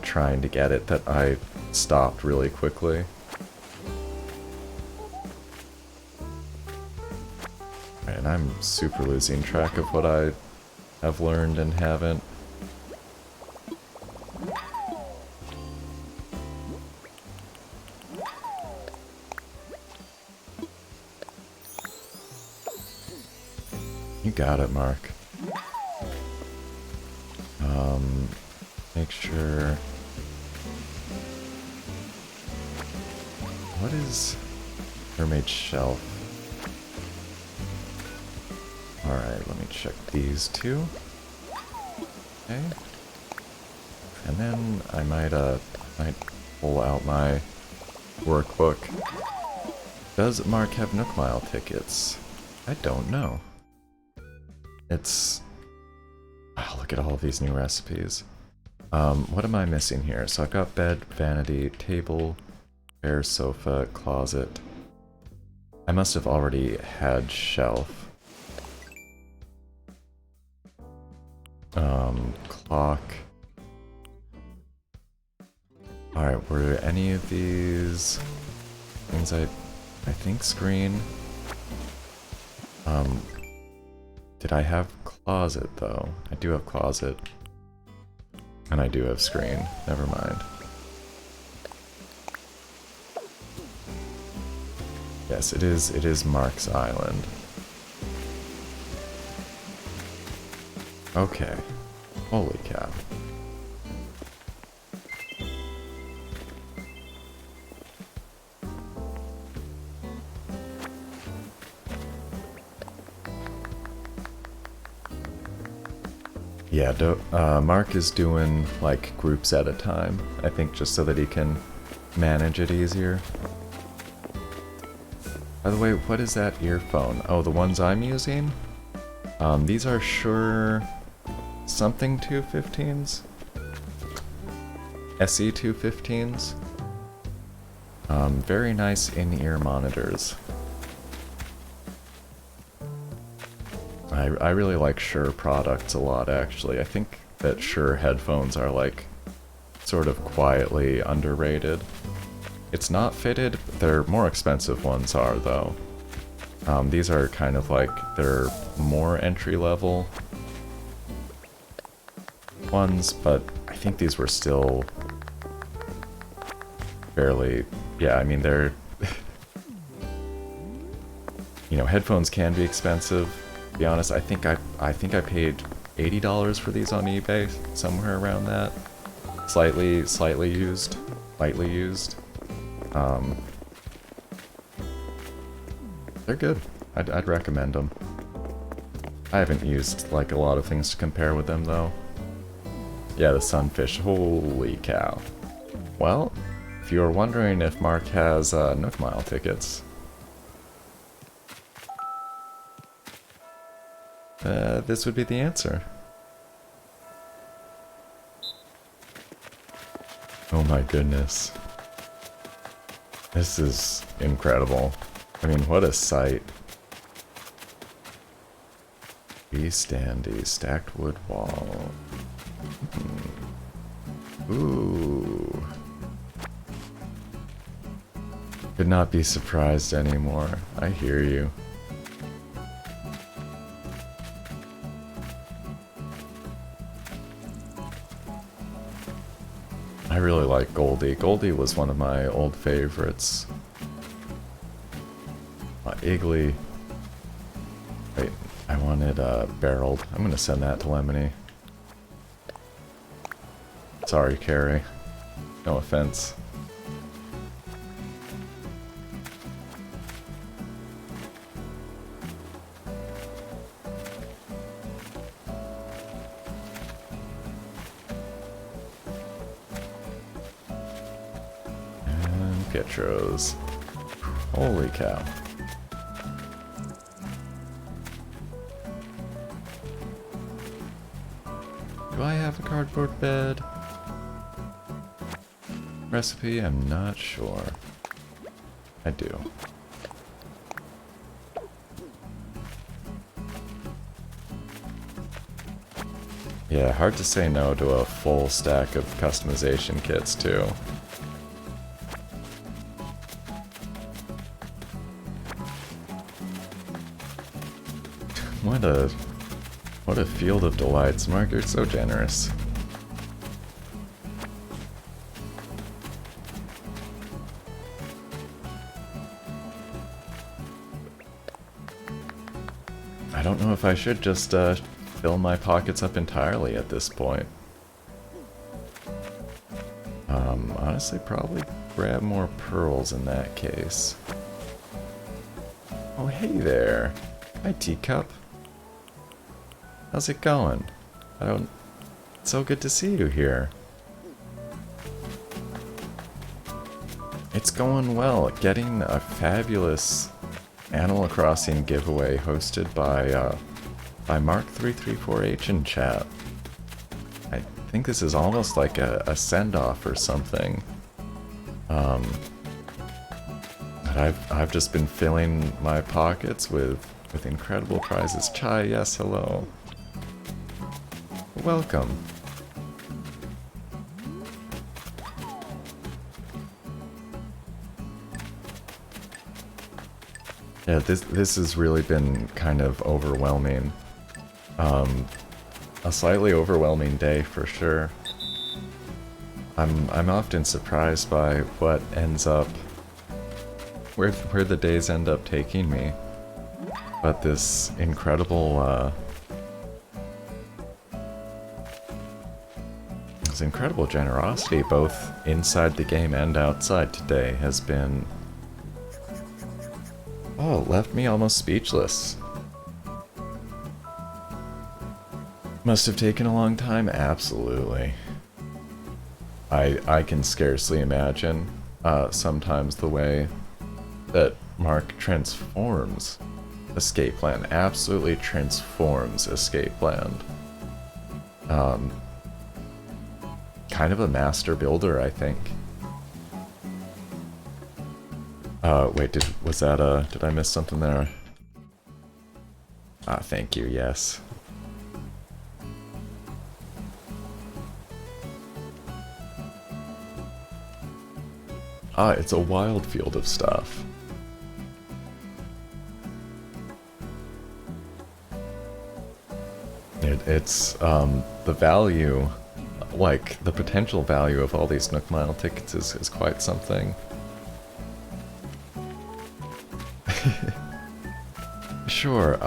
trying to get it that I stopped really quickly. And I'm super losing track of what I have learned and haven't. You got it, Mark. Make sure... What is Mermaid Shelf? Alright, let me check these two. Okay. And then I might pull out my workbook. Does Mark have Nook Mile tickets? I don't know. It's... Oh, look at all of these new recipes. What am I missing here? So I've got bed, vanity, table, chair, sofa, closet. I must have already had shelf. Clock. Alright, were any of these things I think screen? Did I have closet though? I do have closet. And I do have screen. Never mind. Yes, it is Mark's Island. Okay. Holy cow. Yeah, Mark is doing like groups at a time, I think, just so that he can manage it easier. By the way, what is that earphone? Oh, the ones I'm using? These are Shure something 215s? SE 215s? Very nice in-ear monitors. I really like Shure products a lot, actually. I think that Shure headphones are, like, sort of quietly underrated. It's not fitted, their more expensive ones are, though. These are kind of like, they're more entry-level ones, but I think these were still fairly... Yeah, I mean, they're... You know, headphones can be expensive. To be honest, I think I paid $80 for these on eBay, somewhere around that. Slightly used, lightly used. They're good. I'd recommend them. I haven't used like a lot of things to compare with them though. Yeah, the Sunfish. Holy cow. Well, if you were wondering if Mark has Nook Mile tickets, this would be the answer. Oh my goodness. This is incredible. I mean, what a sight. Freestandy, stacked wood wall. Ooh. Could not be surprised anymore. I hear you. I really like Goldie. Goldie was one of my old favorites. Iggly. Wait, I wanted barreled. I'm gonna send that to Lemony. Sorry, Carrie. No offense. And Pietro's. Holy cow. Do I have a cardboard bed? Recipe? I'm not sure. I do. Yeah, hard to say no to a full stack of customization kits, too. What a field of delights. Mark, you're so generous. I don't know if I should just fill my pockets up entirely at this point. Honestly, probably grab more pearls in that case. Oh, hey there. Hi, Teacup. How's it going? It's so good to see you here. It's going well. Getting a fabulous Animal Crossing giveaway hosted by Mark334H in chat. I think this is almost like a send-off or something. But I've just been filling my pockets with incredible prizes. Chai, yes, hello. Welcome. Yeah, this has really been kind of overwhelming. A slightly overwhelming day for sure. I'm often surprised by what ends up where the days end up taking me. But this incredible generosity both inside the game and outside today has been, oh, it left me almost speechless. Must have taken a long time? Absolutely. I can scarcely imagine sometimes the way that Mark transforms Escape Land. Absolutely transforms Escape Land. Kind of a master builder, I think. Wait, did I miss something there? Ah, thank you, yes. Ah, it's a wild field of stuff. It's, the value, like, the potential value of all these Nook Mile tickets is quite something. Sure,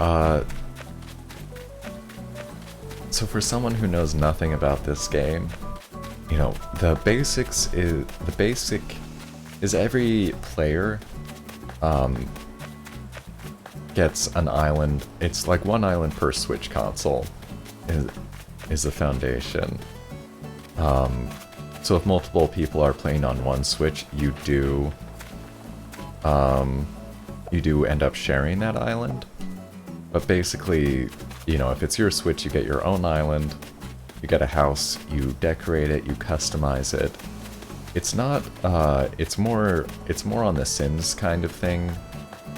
so for someone who knows nothing about this game, you know, the basic is every player, gets an island. It's like one island per Switch console is the foundation. So if multiple people are playing on one Switch, you do end up sharing that island. But basically, you know, if it's your Switch, you get your own island, you get a house, you decorate it, you customize it. It's not, it's more on the Sims kind of thing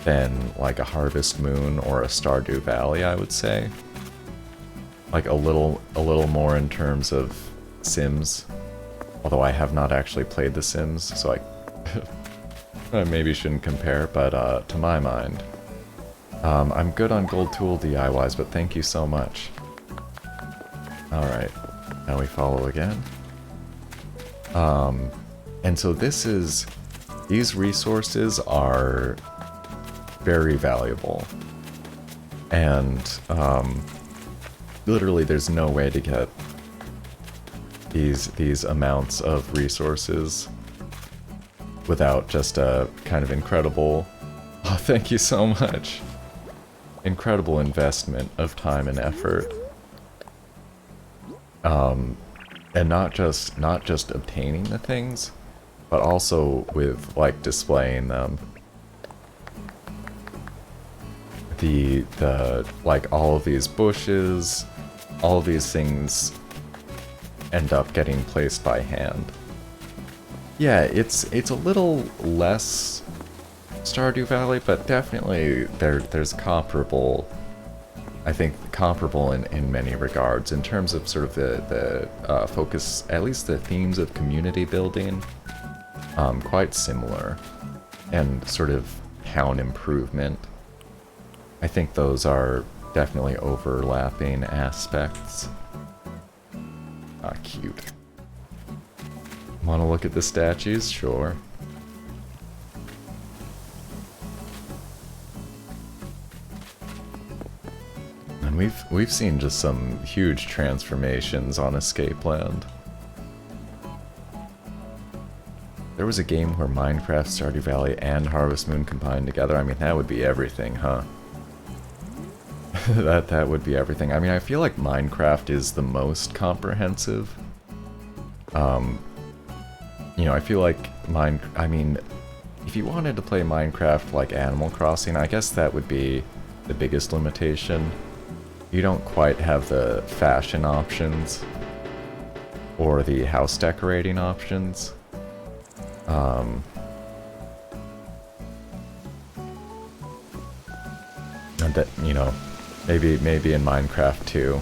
than like a Harvest Moon or a Stardew Valley, I would say. Like a little more in terms of Sims, although I have not actually played The Sims, so I maybe shouldn't compare, but to my mind, I'm good on gold tool DIYs, but thank you so much. Alright, now we follow again. And so these resources are very valuable. And literally there's no way to get these amounts of resources without just a kind of incredible, oh, thank you so much, incredible investment of time and effort. And not just obtaining the things, but also with like displaying them. The like all of these bushes, all of these things end up getting placed by hand. Yeah, it's a little less Stardew Valley, but definitely there's comparable, I think comparable in many regards in terms of sort of the focus, at least the themes of community building, quite similar, and sort of town improvement. I think those are definitely overlapping aspects. Ah, cute. Want to look at the statues? Sure. And we've seen just some huge transformations on Escape Land. There was a game where Minecraft, Stardew Valley, and Harvest Moon combined together. I mean, that would be everything, huh? that would be everything. I mean, I feel like Minecraft is the most comprehensive. You know, I feel like I mean, if you wanted to play Minecraft like Animal Crossing, I guess that would be the biggest limitation. You don't quite have the fashion options or the house decorating options. And that, you know, maybe in Minecraft too.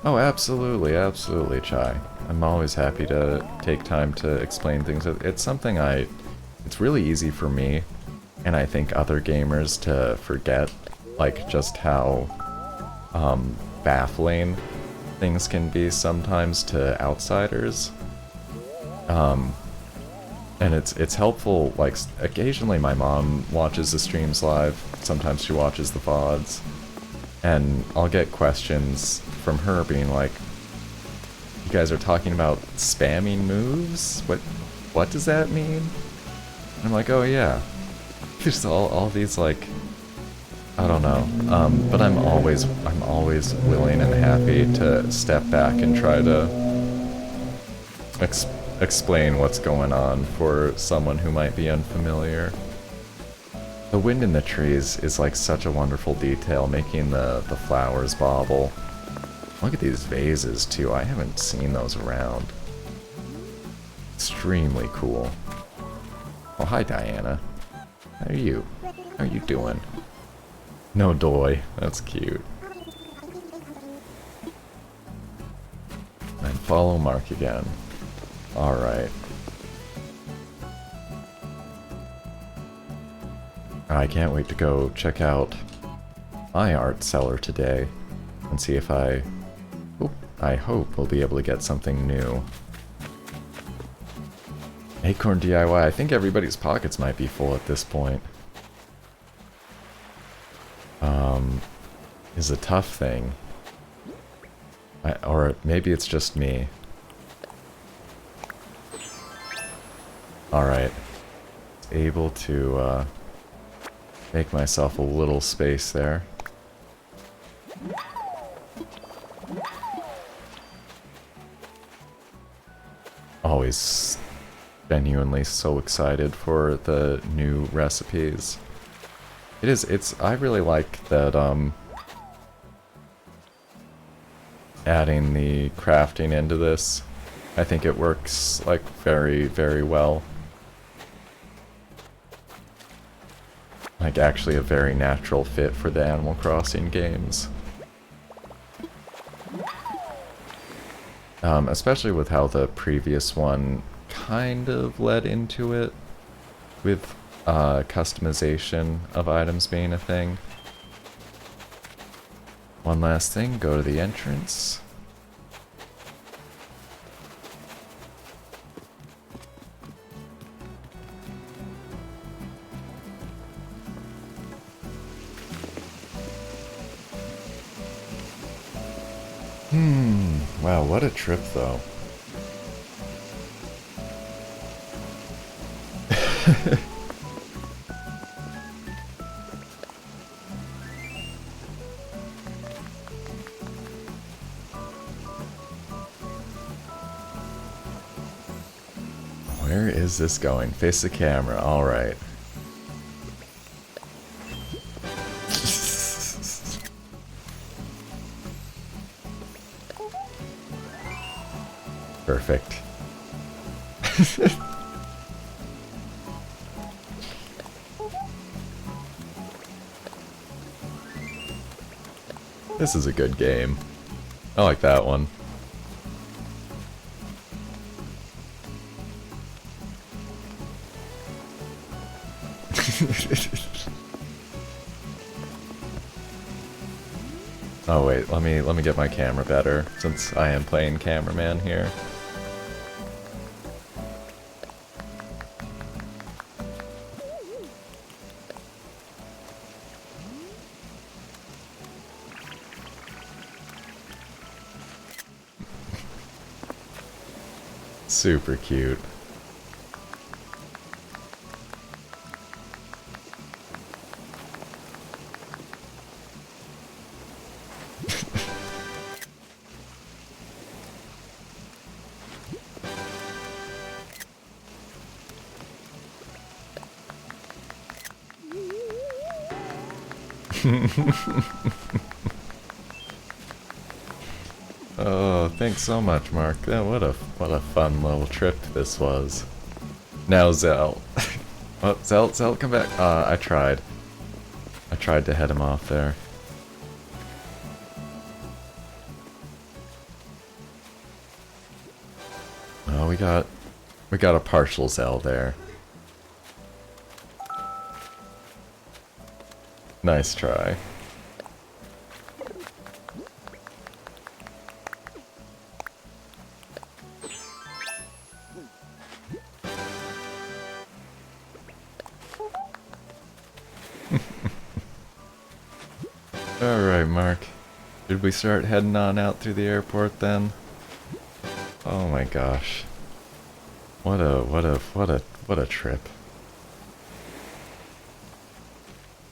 Oh, absolutely, absolutely, Chai. I'm always happy to take time to explain things. It's something it's really easy for me, and I think other gamers to forget, like, just how baffling things can be sometimes to outsiders. And it's helpful, like, occasionally my mom watches the streams live, sometimes she watches the VODs, and I'll get questions from her being like, you guys are talking about spamming moves? What does that mean? And I'm like, oh yeah. There's all these, like, I don't know. But I'm always willing and happy to step back and try to explain what's going on for someone who might be unfamiliar. The wind in the trees is like such a wonderful detail, making the flowers bobble. Look at these vases too, I haven't seen those around. Extremely cool. Oh, hi Diana. How are you? How are you doing? No doy, that's cute. And follow Mark again. Alright. I can't wait to go check out my art cellar today and see if I hope we'll be able to get something new. Acorn DIY, I think everybody's pockets might be full at this point. Is a tough thing. Or maybe it's just me. Alright. Able to make myself a little space there. Always genuinely so excited for the new recipes. I really like that, adding the crafting into this. I think it works, like, very, very well. Like, actually a very natural fit for the Animal Crossing games. Especially with how the previous one kind of led into it with customization of items being a thing. One last thing, go to the entrance. Wow, what a trip though. Where is this going? Face the camera, alright. Perfect. This is a good game. I like that one. Oh wait, let me get my camera better, since I am playing cameraman here. Super cute. Oh, thanks so much, Mark. What a fun little trip this was. Now Zell. Oh, Zell, come back. I tried to head him off there. Oh, we got a partial Zell there. Nice try. Alright, Mark. Should we start heading on out through the airport then? Oh my gosh. What a trip.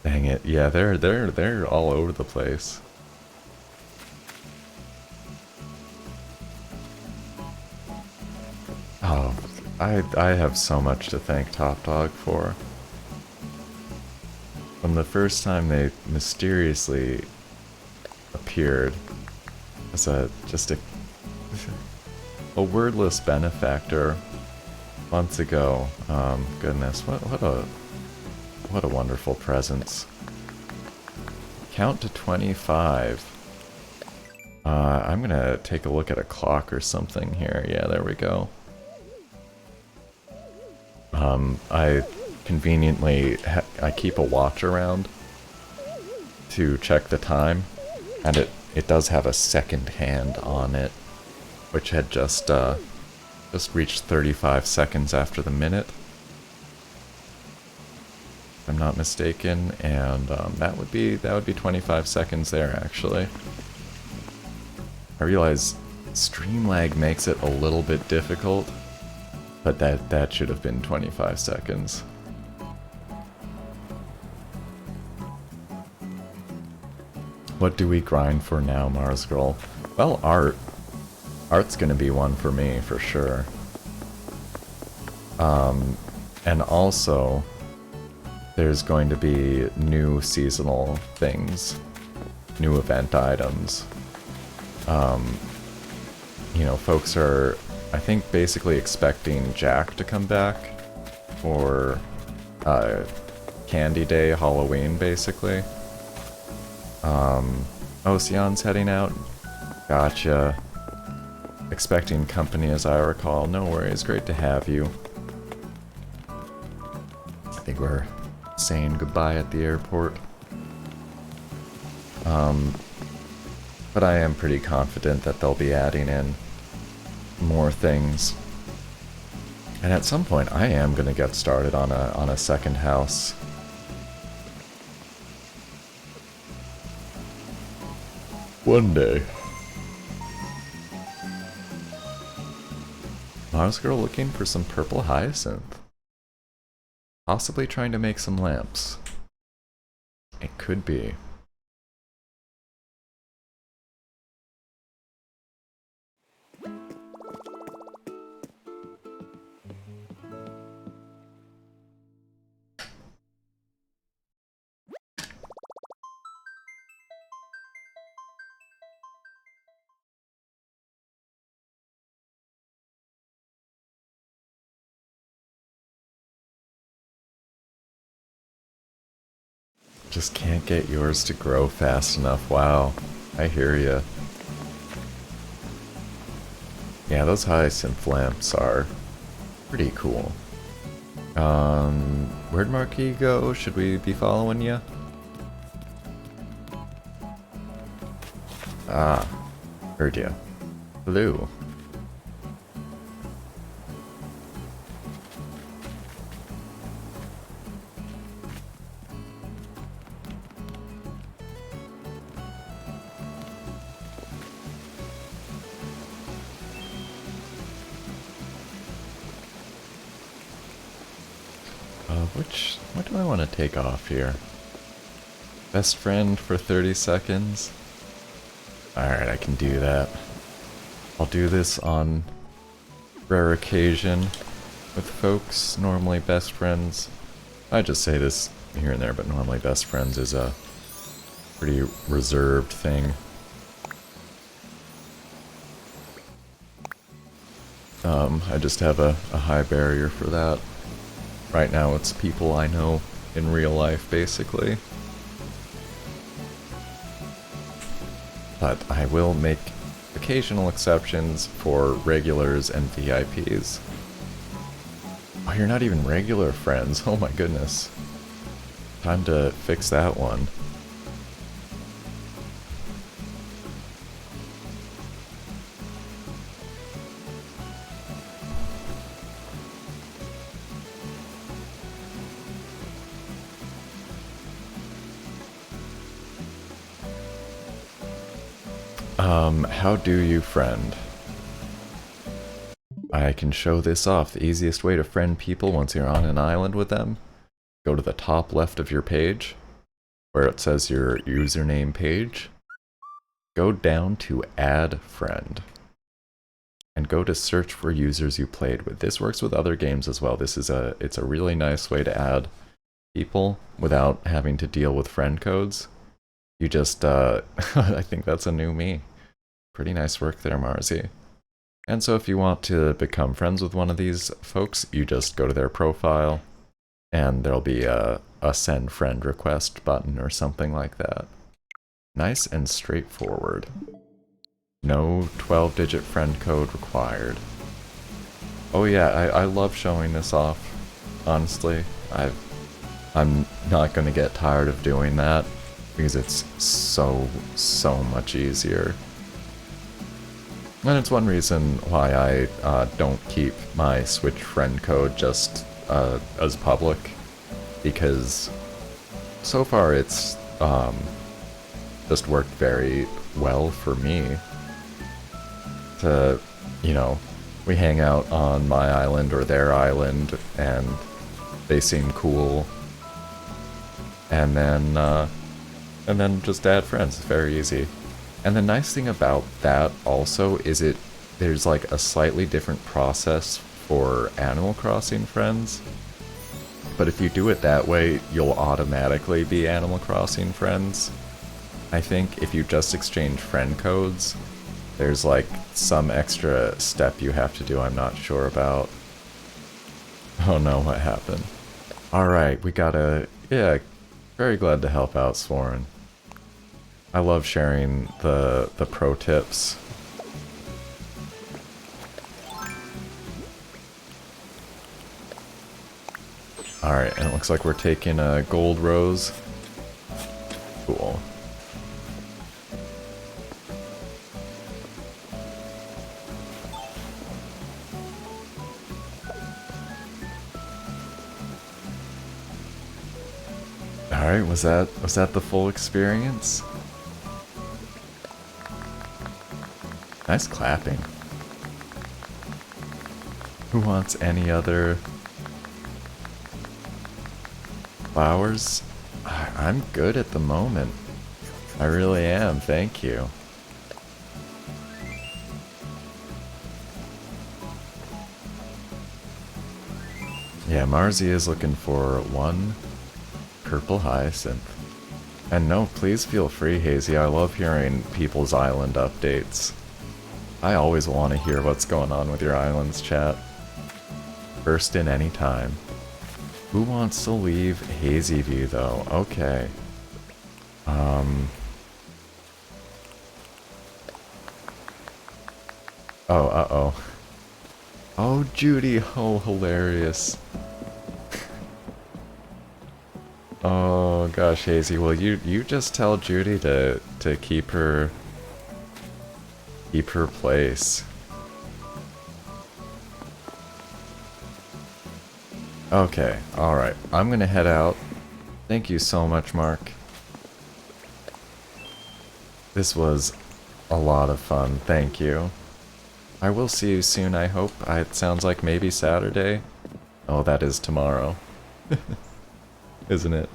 Dang it. Yeah, they're all over the place. Oh, I have so much to thank Top Dog for. From the first time they mysteriously appeared as just a wordless benefactor months ago. Goodness, what a wonderful presence. Count to 25. I'm gonna take a look at a clock or something here. Yeah, there we go. I conveniently I keep a watch around to check the time, and it does have a second hand on it, which had just reached 35 seconds after the minute, if I'm not mistaken, and that would be 25 seconds there actually. I realize stream lag makes it a little bit difficult, but that should have been 25 seconds. What do we grind for now, Mars Girl? Well, art. Art's gonna be one for me, for sure. And also, there's going to be new seasonal things, new event items. You know, folks are, I think, basically expecting Jack to come back for Candy Day, Halloween, basically. Ocean's heading out. Gotcha. expecting company as I recall. No worries, great to have you. I think we're saying goodbye at the airport. But I am pretty confident that they'll be adding in more things. And at some point I am gonna get started on a second house. One day. Mars girl looking for some purple hyacinth. Possibly trying to make some lamps. It could be. Just can't get yours to grow fast enough. Wow, I hear ya. Yeah, those hyacinth lamps are pretty cool. Where'd Marquis go? Should we be following ya? Ah, heard ya. Hello. What do I want to take off here? Best friend for 30 seconds? Alright, I can do that. I'll do this on rare occasion with folks, normally best friends. I just say this here and there, but normally best friends is a pretty reserved thing. I just have a high barrier for that. Right now it's people I know in real life, basically. But I will make occasional exceptions for regulars and VIPs. Oh, you're not even regular friends. Oh my goodness. Time to fix that one. How do you friend? I can show this off. The easiest way to friend people once you're on an island with them, go to the top left of your page, where it says your username page. Go down to Add Friend, and go to search for users you played with. This works with other games as well. It's a really nice way to add people without having to deal with friend codes. You just, I think that's a new me. Pretty nice work there, Marzi. And so if you want to become friends with one of these folks, you just go to their profile, and there'll be a send friend request button or something like that. Nice and straightforward. No 12-digit friend code required. Oh yeah, I love showing this off, honestly. I'm not gonna get tired of doing that, because it's so much easier. And it's one reason why I don't keep my Switch friend code just as public, because so far it's just worked very well for me to, you know, we hang out on my island or their island and they seem cool, and then just add friends. It's very easy. And the nice thing about that also is there's like a slightly different process for Animal Crossing friends. But if you do it that way, you'll automatically be Animal Crossing friends. I think if you just exchange friend codes, there's like some extra step you have to do I'm not sure about. Oh no, what happened? Alright, we gotta... Yeah, very glad to help out Svoren. I love sharing the pro tips. Alright, and it looks like we're taking a gold rose. Cool. Alright, was that the full experience? Nice clapping. Who wants any other flowers? I'm good at the moment. I really am, thank you. Yeah, Marzi is looking for one purple hyacinth. And no, please feel free, Hazy. I love hearing people's island updates. I always want to hear what's going on with your islands, chat. First in any time. Who wants to leave Hazy View, though? Okay. Oh, uh-oh. Oh, Judy. Oh, hilarious. Oh, gosh, Hazy. Well, you just tell Judy to keep her place. Okay, alright. I'm gonna head out. Thank you so much, Mark. This was a lot of fun. Thank you. I will see you soon, I hope. It sounds like maybe Saturday. Oh, that is tomorrow. Isn't it?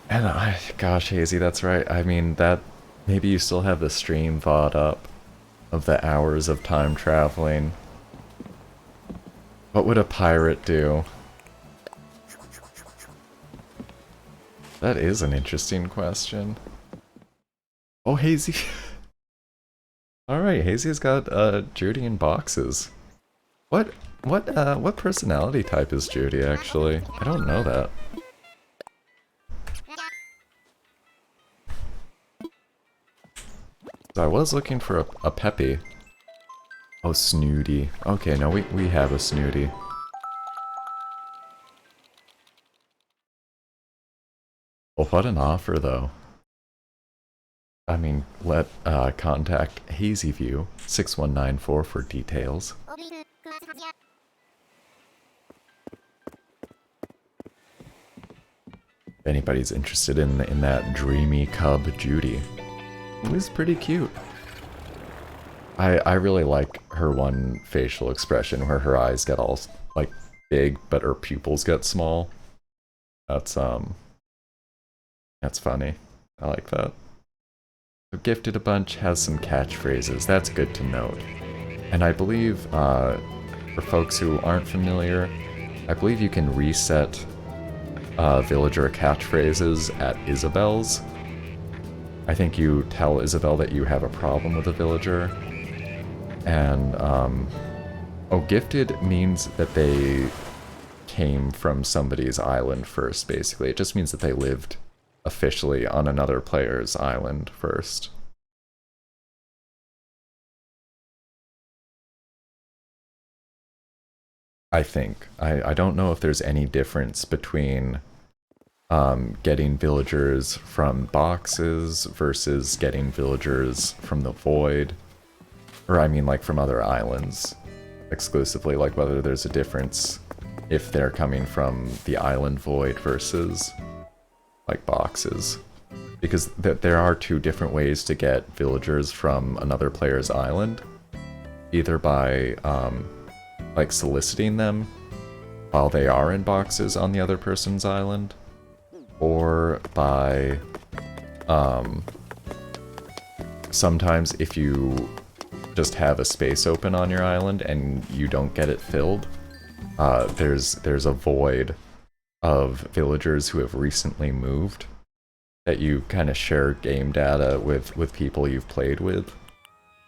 And gosh, Hazy, that's right. I mean, that, maybe you still have the stream VOD up of the hours of time traveling. What would a pirate do? That is an interesting question. Oh, Hazy. Alright, Hazy's got, Judy in boxes. What personality type is Judy, actually? I don't know that. So I was looking for a Peppy. Oh, Snooty. Okay, no, we have a Snooty. Well, what an offer, though. I mean, contact HazyView 6194 for details. If anybody's interested in that dreamy cub Judy, who is pretty cute. I really like her one facial expression where her eyes get all like big, but her pupils get small. That's funny. I like that. So Gifted a Bunch has some catchphrases. That's good to note. And I believe, for folks who aren't familiar, I believe you can reset villager catchphrases at Isabel's. I think you tell Isabel that you have a problem with a villager. And, oh, Gifted means that they came from somebody's island first, basically. It just means that they lived officially on another player's island first. I think. I don't know if there's any difference between getting villagers from boxes versus getting villagers from the void. Or I mean like from other islands exclusively, like whether there's a difference if they're coming from the island void versus like boxes. Because there are two different ways to get villagers from another player's island. Either by like soliciting them while they are in boxes on the other person's island, or by sometimes if you just have a space open on your island and you don't get it filled, there's a void of villagers who have recently moved that you kind of share game data with people you've played with,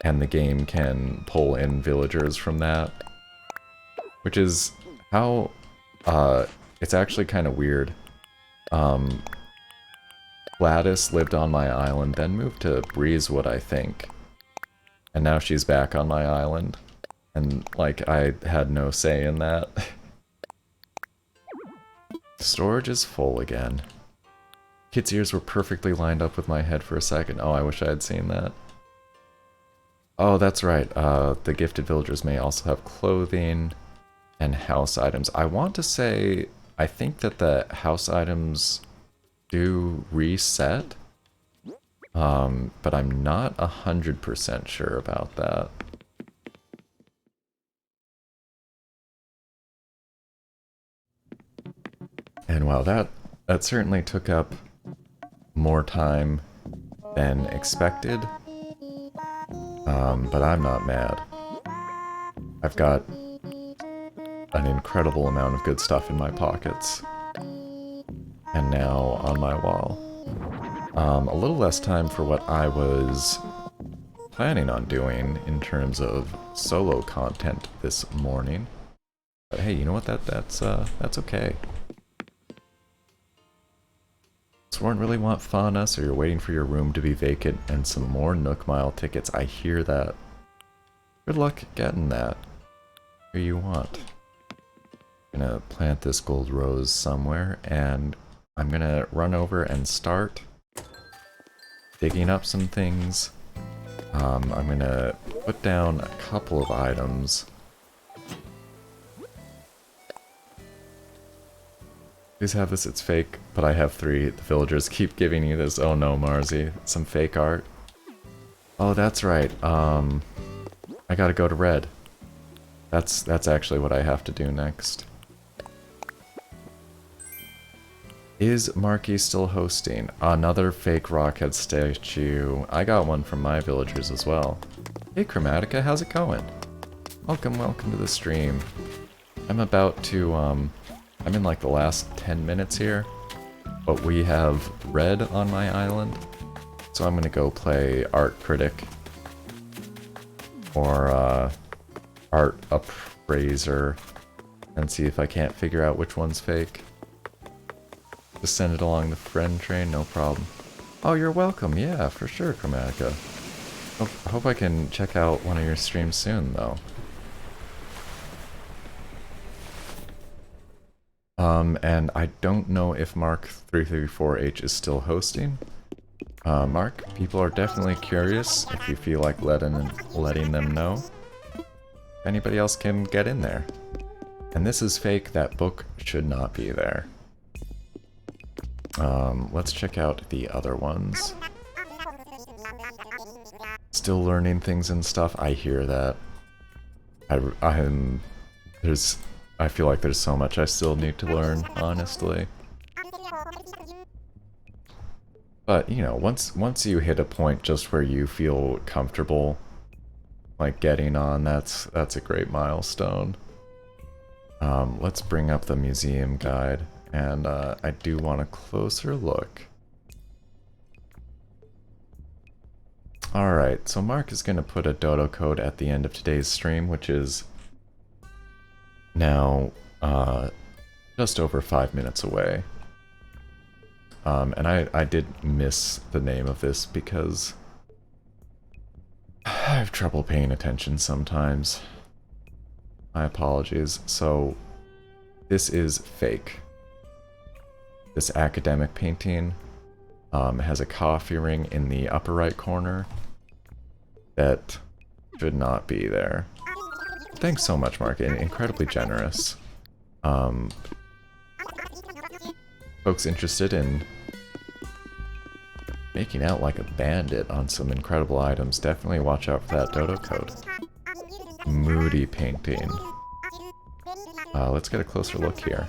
and the game can pull in villagers from that, which is how it's actually kind of weird. Gladys lived on my island, then moved to Breezewood, I think. And now she's back on my island. And, like, I had no say in that. Storage is full again. Kid's ears were perfectly lined up with my head for a second. Oh, I wish I had seen that. Oh, that's right. The gifted villagers may also have clothing and house items. I want to say, I think that the house items do reset. But I'm not 100% sure about that. And wow, that certainly took up more time than expected. But I'm not mad. I've got an incredible amount of good stuff in my pockets. And now on my wall. A little less time for what I was planning on doing in terms of solo content this morning. But hey, you know what? That's okay. Sworn really want Fauna, so you're waiting for your room to be vacant and some more Nook Mile tickets. I hear that. Good luck getting that. Who you want. I'm gonna plant this gold rose somewhere, and I'm gonna run over and start digging up some things. I'm gonna put down a couple of items. Please have this, it's fake, but I have 3. The villagers keep giving you this. Oh no, Marzi. Some fake art. Oh, that's right. I gotta go to red. That's actually what I have to do next. Is Marky still hosting? Another fake rockhead statue. I got one from my villagers as well. Hey Chromatica, how's it going? Welcome to the stream. I'm about to, I'm in like the last 10 minutes here, but we have red on my island, so I'm gonna go play Art Critic, or Art Appraiser, and see if I can't figure out which one's fake. Just send it along the friend train, no problem. Oh, you're welcome, yeah, for sure, Chromatica. Hope I can check out one of your streams soon, though. And I don't know if Mark334H is still hosting. Mark, people are definitely curious if you feel like letting them know. If anybody else can get in there. And this is fake, that book should not be there. Let's check out the other ones. Still learning things and stuff, I hear that. I feel like there's so much I still need to learn, honestly. But, you know, once you hit a point just where you feel comfortable, like, getting on, that's a great milestone. Let's bring up the museum guide, and I do want a closer look. Alright, so Mark is going to put a dodo code at the end of today's stream, which is now just over 5 minutes away. And I did miss the name of this because I have trouble paying attention sometimes. My apologies. So this is fake. This academic painting has a coffee ring in the upper right corner that should not be there. Thanks so much, Mark. Incredibly generous. Folks interested in making out like a bandit on some incredible items, definitely watch out for that dodo code. Moody painting. Let's get a closer look here.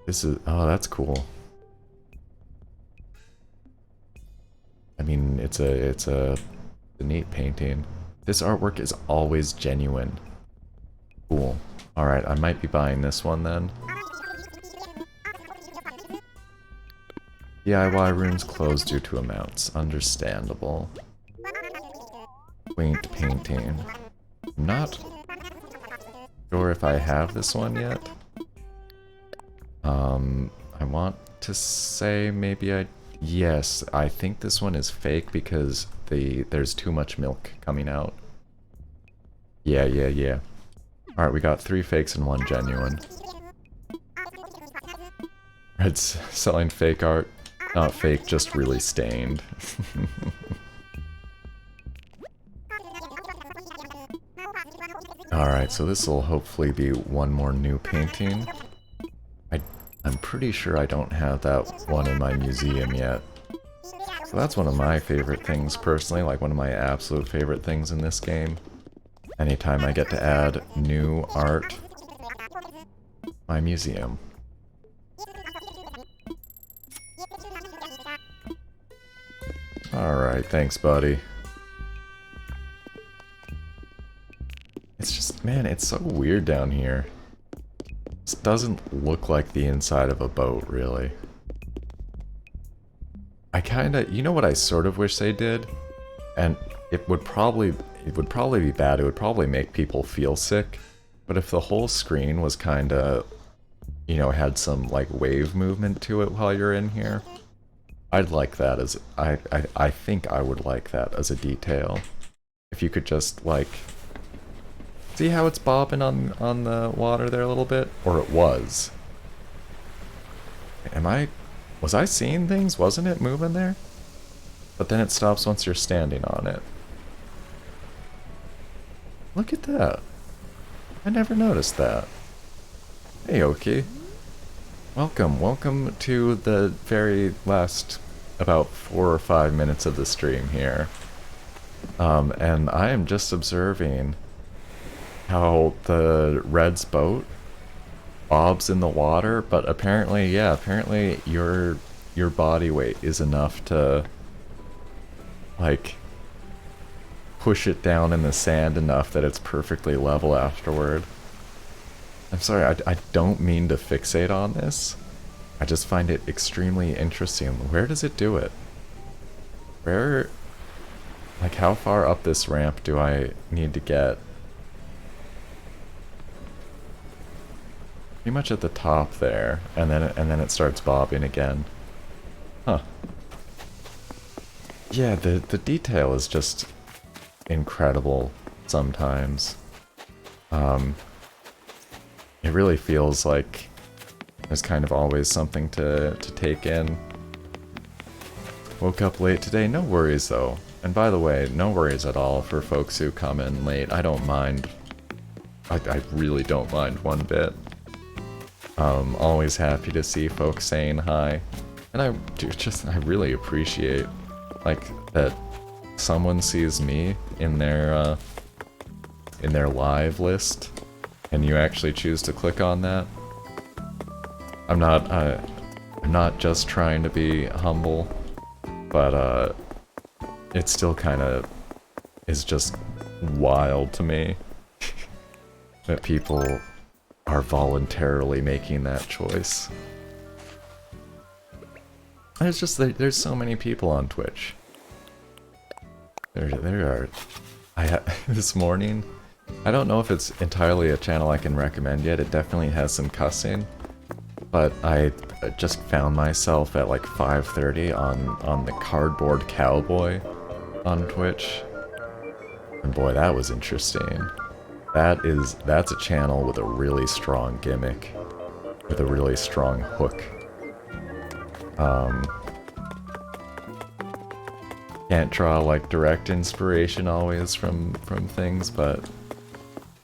This is... oh, that's cool. I mean, it's a neat painting. This artwork is always genuine. Cool. Alright, I might be buying this one then. DIY rooms closed due to amounts. Understandable. Quaint painting. Not sure if I have this one yet. I want to say maybe I Yes, I think this one is fake because there's too much milk coming out. Yeah. Alright, we got 3 fakes and 1 genuine. Red's selling fake art. Not fake, just really stained. Alright, so this will hopefully be one more new painting. I'm pretty sure I don't have that one in my museum yet. So that's one of my favorite things personally, like one of my absolute favorite things in this game. Anytime I get to add new art, my museum. Alright, thanks buddy. It's just, man, it's so weird down here. This doesn't look like the inside of a boat, really. I kinda, you know what I sort of wish they did? And it would probably be bad, it would probably make people feel sick. But if the whole screen was kinda, you know, had some, like, wave movement to it while you're in here, I'd like that as, I think I would like that as a detail. If you could just, like, see how it's bobbing on the water there a little bit? Or it was. Was I seeing things? Wasn't it moving there? But then it stops once you're standing on it. Look at that. I never noticed that. Hey, Oki. Welcome to the very last about 4 or 5 minutes of the stream here. And I am just observing how the Red's boat bobs in the water, but apparently, yeah, apparently your body weight is enough to, like, push it down in the sand enough that it's perfectly level afterward. I'm sorry, I don't mean to fixate on this. I just find it extremely interesting. Where does it do it? Where, like, how far up this ramp do I need to get? Pretty much at the top there, and then it starts bobbing again. Huh. Yeah, the detail is just incredible sometimes. It really feels like there's kind of always something to take in. Woke up late today, no worries though. And by the way, no worries at all for folks who come in late. I don't mind. I really don't mind one bit. Always happy to see folks saying hi. And I really appreciate, like, that someone sees me in their live list, and you actually choose to click on that. I'm not just trying to be humble, but it still kind of is just wild to me that people are voluntarily making that choice. It's just that there's so many people on Twitch. There are. This morning, I don't know if it's entirely a channel I can recommend yet. It definitely has some cussing, but I just found myself at like 5:30 on the Cardboard Cowboy on Twitch, and boy, that was interesting. That's a channel with a really strong gimmick, with a really strong hook. Can't draw like direct inspiration always from things, but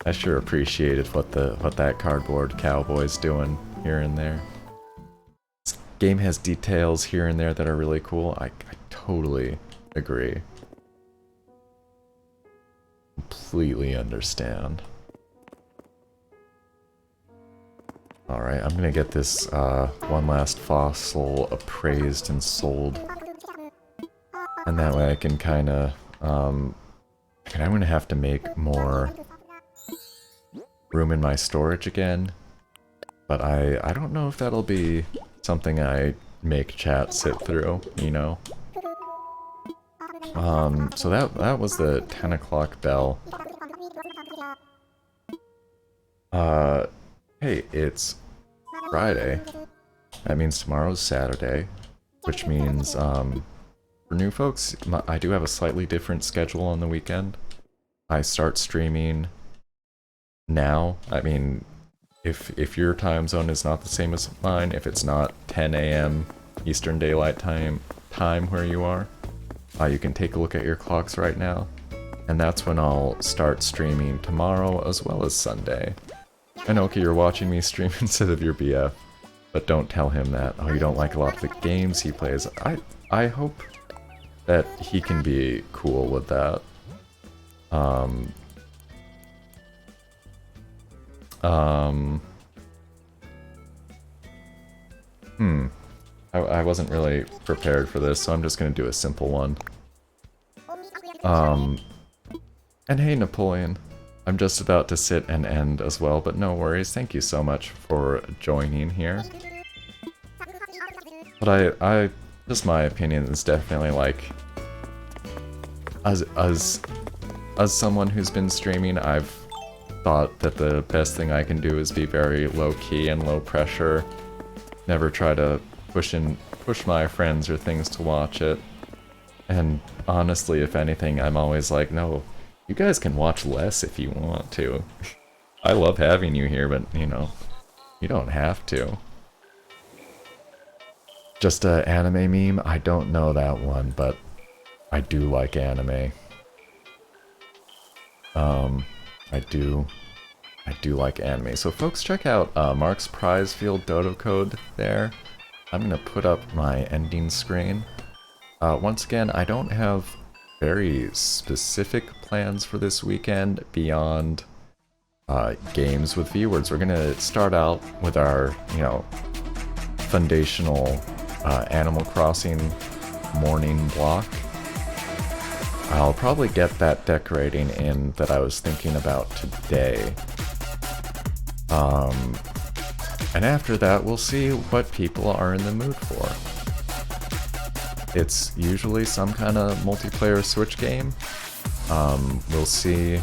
I sure appreciated what that Cardboard Cowboy's doing here and there. This game has details here and there that are really cool. I totally agree. Completely understand. Alright, I'm gonna get this one last fossil appraised and sold. And that way I can kinda, I'm gonna have to make more room in my storage again. But I don't know if that'll be something I make chat sit through, you know? So that was the 10 o'clock bell. Hey, it's Friday. That means tomorrow's Saturday. which means for new folks, I do have a slightly different schedule on the weekend. I start streaming now. I mean, if your time zone is not the same as mine, if it's not 10 a.m. Eastern Daylight Time where you are, you can take a look at your clocks right now, and that's when I'll start streaming tomorrow as well as Sunday. And okay, you're watching me stream instead of your BF, but don't tell him that. Oh, you don't like a lot of the games he plays. I hope that he can be cool with that. I wasn't really prepared for this, so I'm just gonna do a simple one. And hey, Napoleon. I'm just about to sit and end as well, but no worries. Thank you so much for joining here. But I just my opinion is definitely like, as someone who's been streaming, I've thought that the best thing I can do is be very low key and low pressure. Never try to push my friends or things to watch it. And honestly, if anything, I'm always like, no, you guys can watch less if you want to. I love having you here, but you know, you don't have to. Just a anime meme? I don't know that one, but I do like anime. I do like anime. So folks, check out Mark's prize field dodo code there. I'm gonna put up my ending screen. Once again, I don't have very specific plans for this weekend beyond games with viewers. We're gonna start out with our, you know, foundational Animal Crossing morning block. I'll probably get that decorating in that I was thinking about today. And after that, we'll see what people are in the mood for. It's usually some kind of multiplayer Switch game. We'll see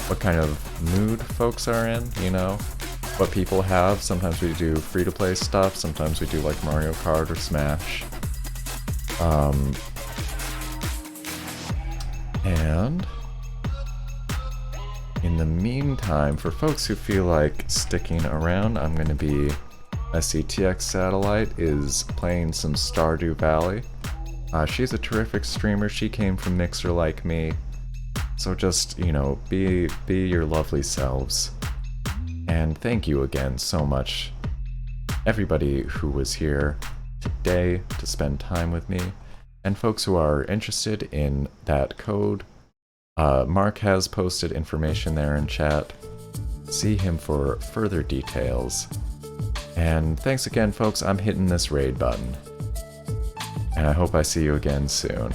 what kind of mood folks are in, you know, what people have. Sometimes we do free-to-play stuff, sometimes we do like Mario Kart or Smash. And in the meantime, for folks who feel like sticking around, I'm going to be... SCTX Satellite is playing some Stardew Valley. She's a terrific streamer. She came from Mixer like me. So just, you know, be your lovely selves. And thank you again so much, everybody who was here today to spend time with me. And folks who are interested in that code, Mark has posted information there in chat. See him for further details. And thanks again, folks. I'm hitting this raid button. And I hope I see you again soon.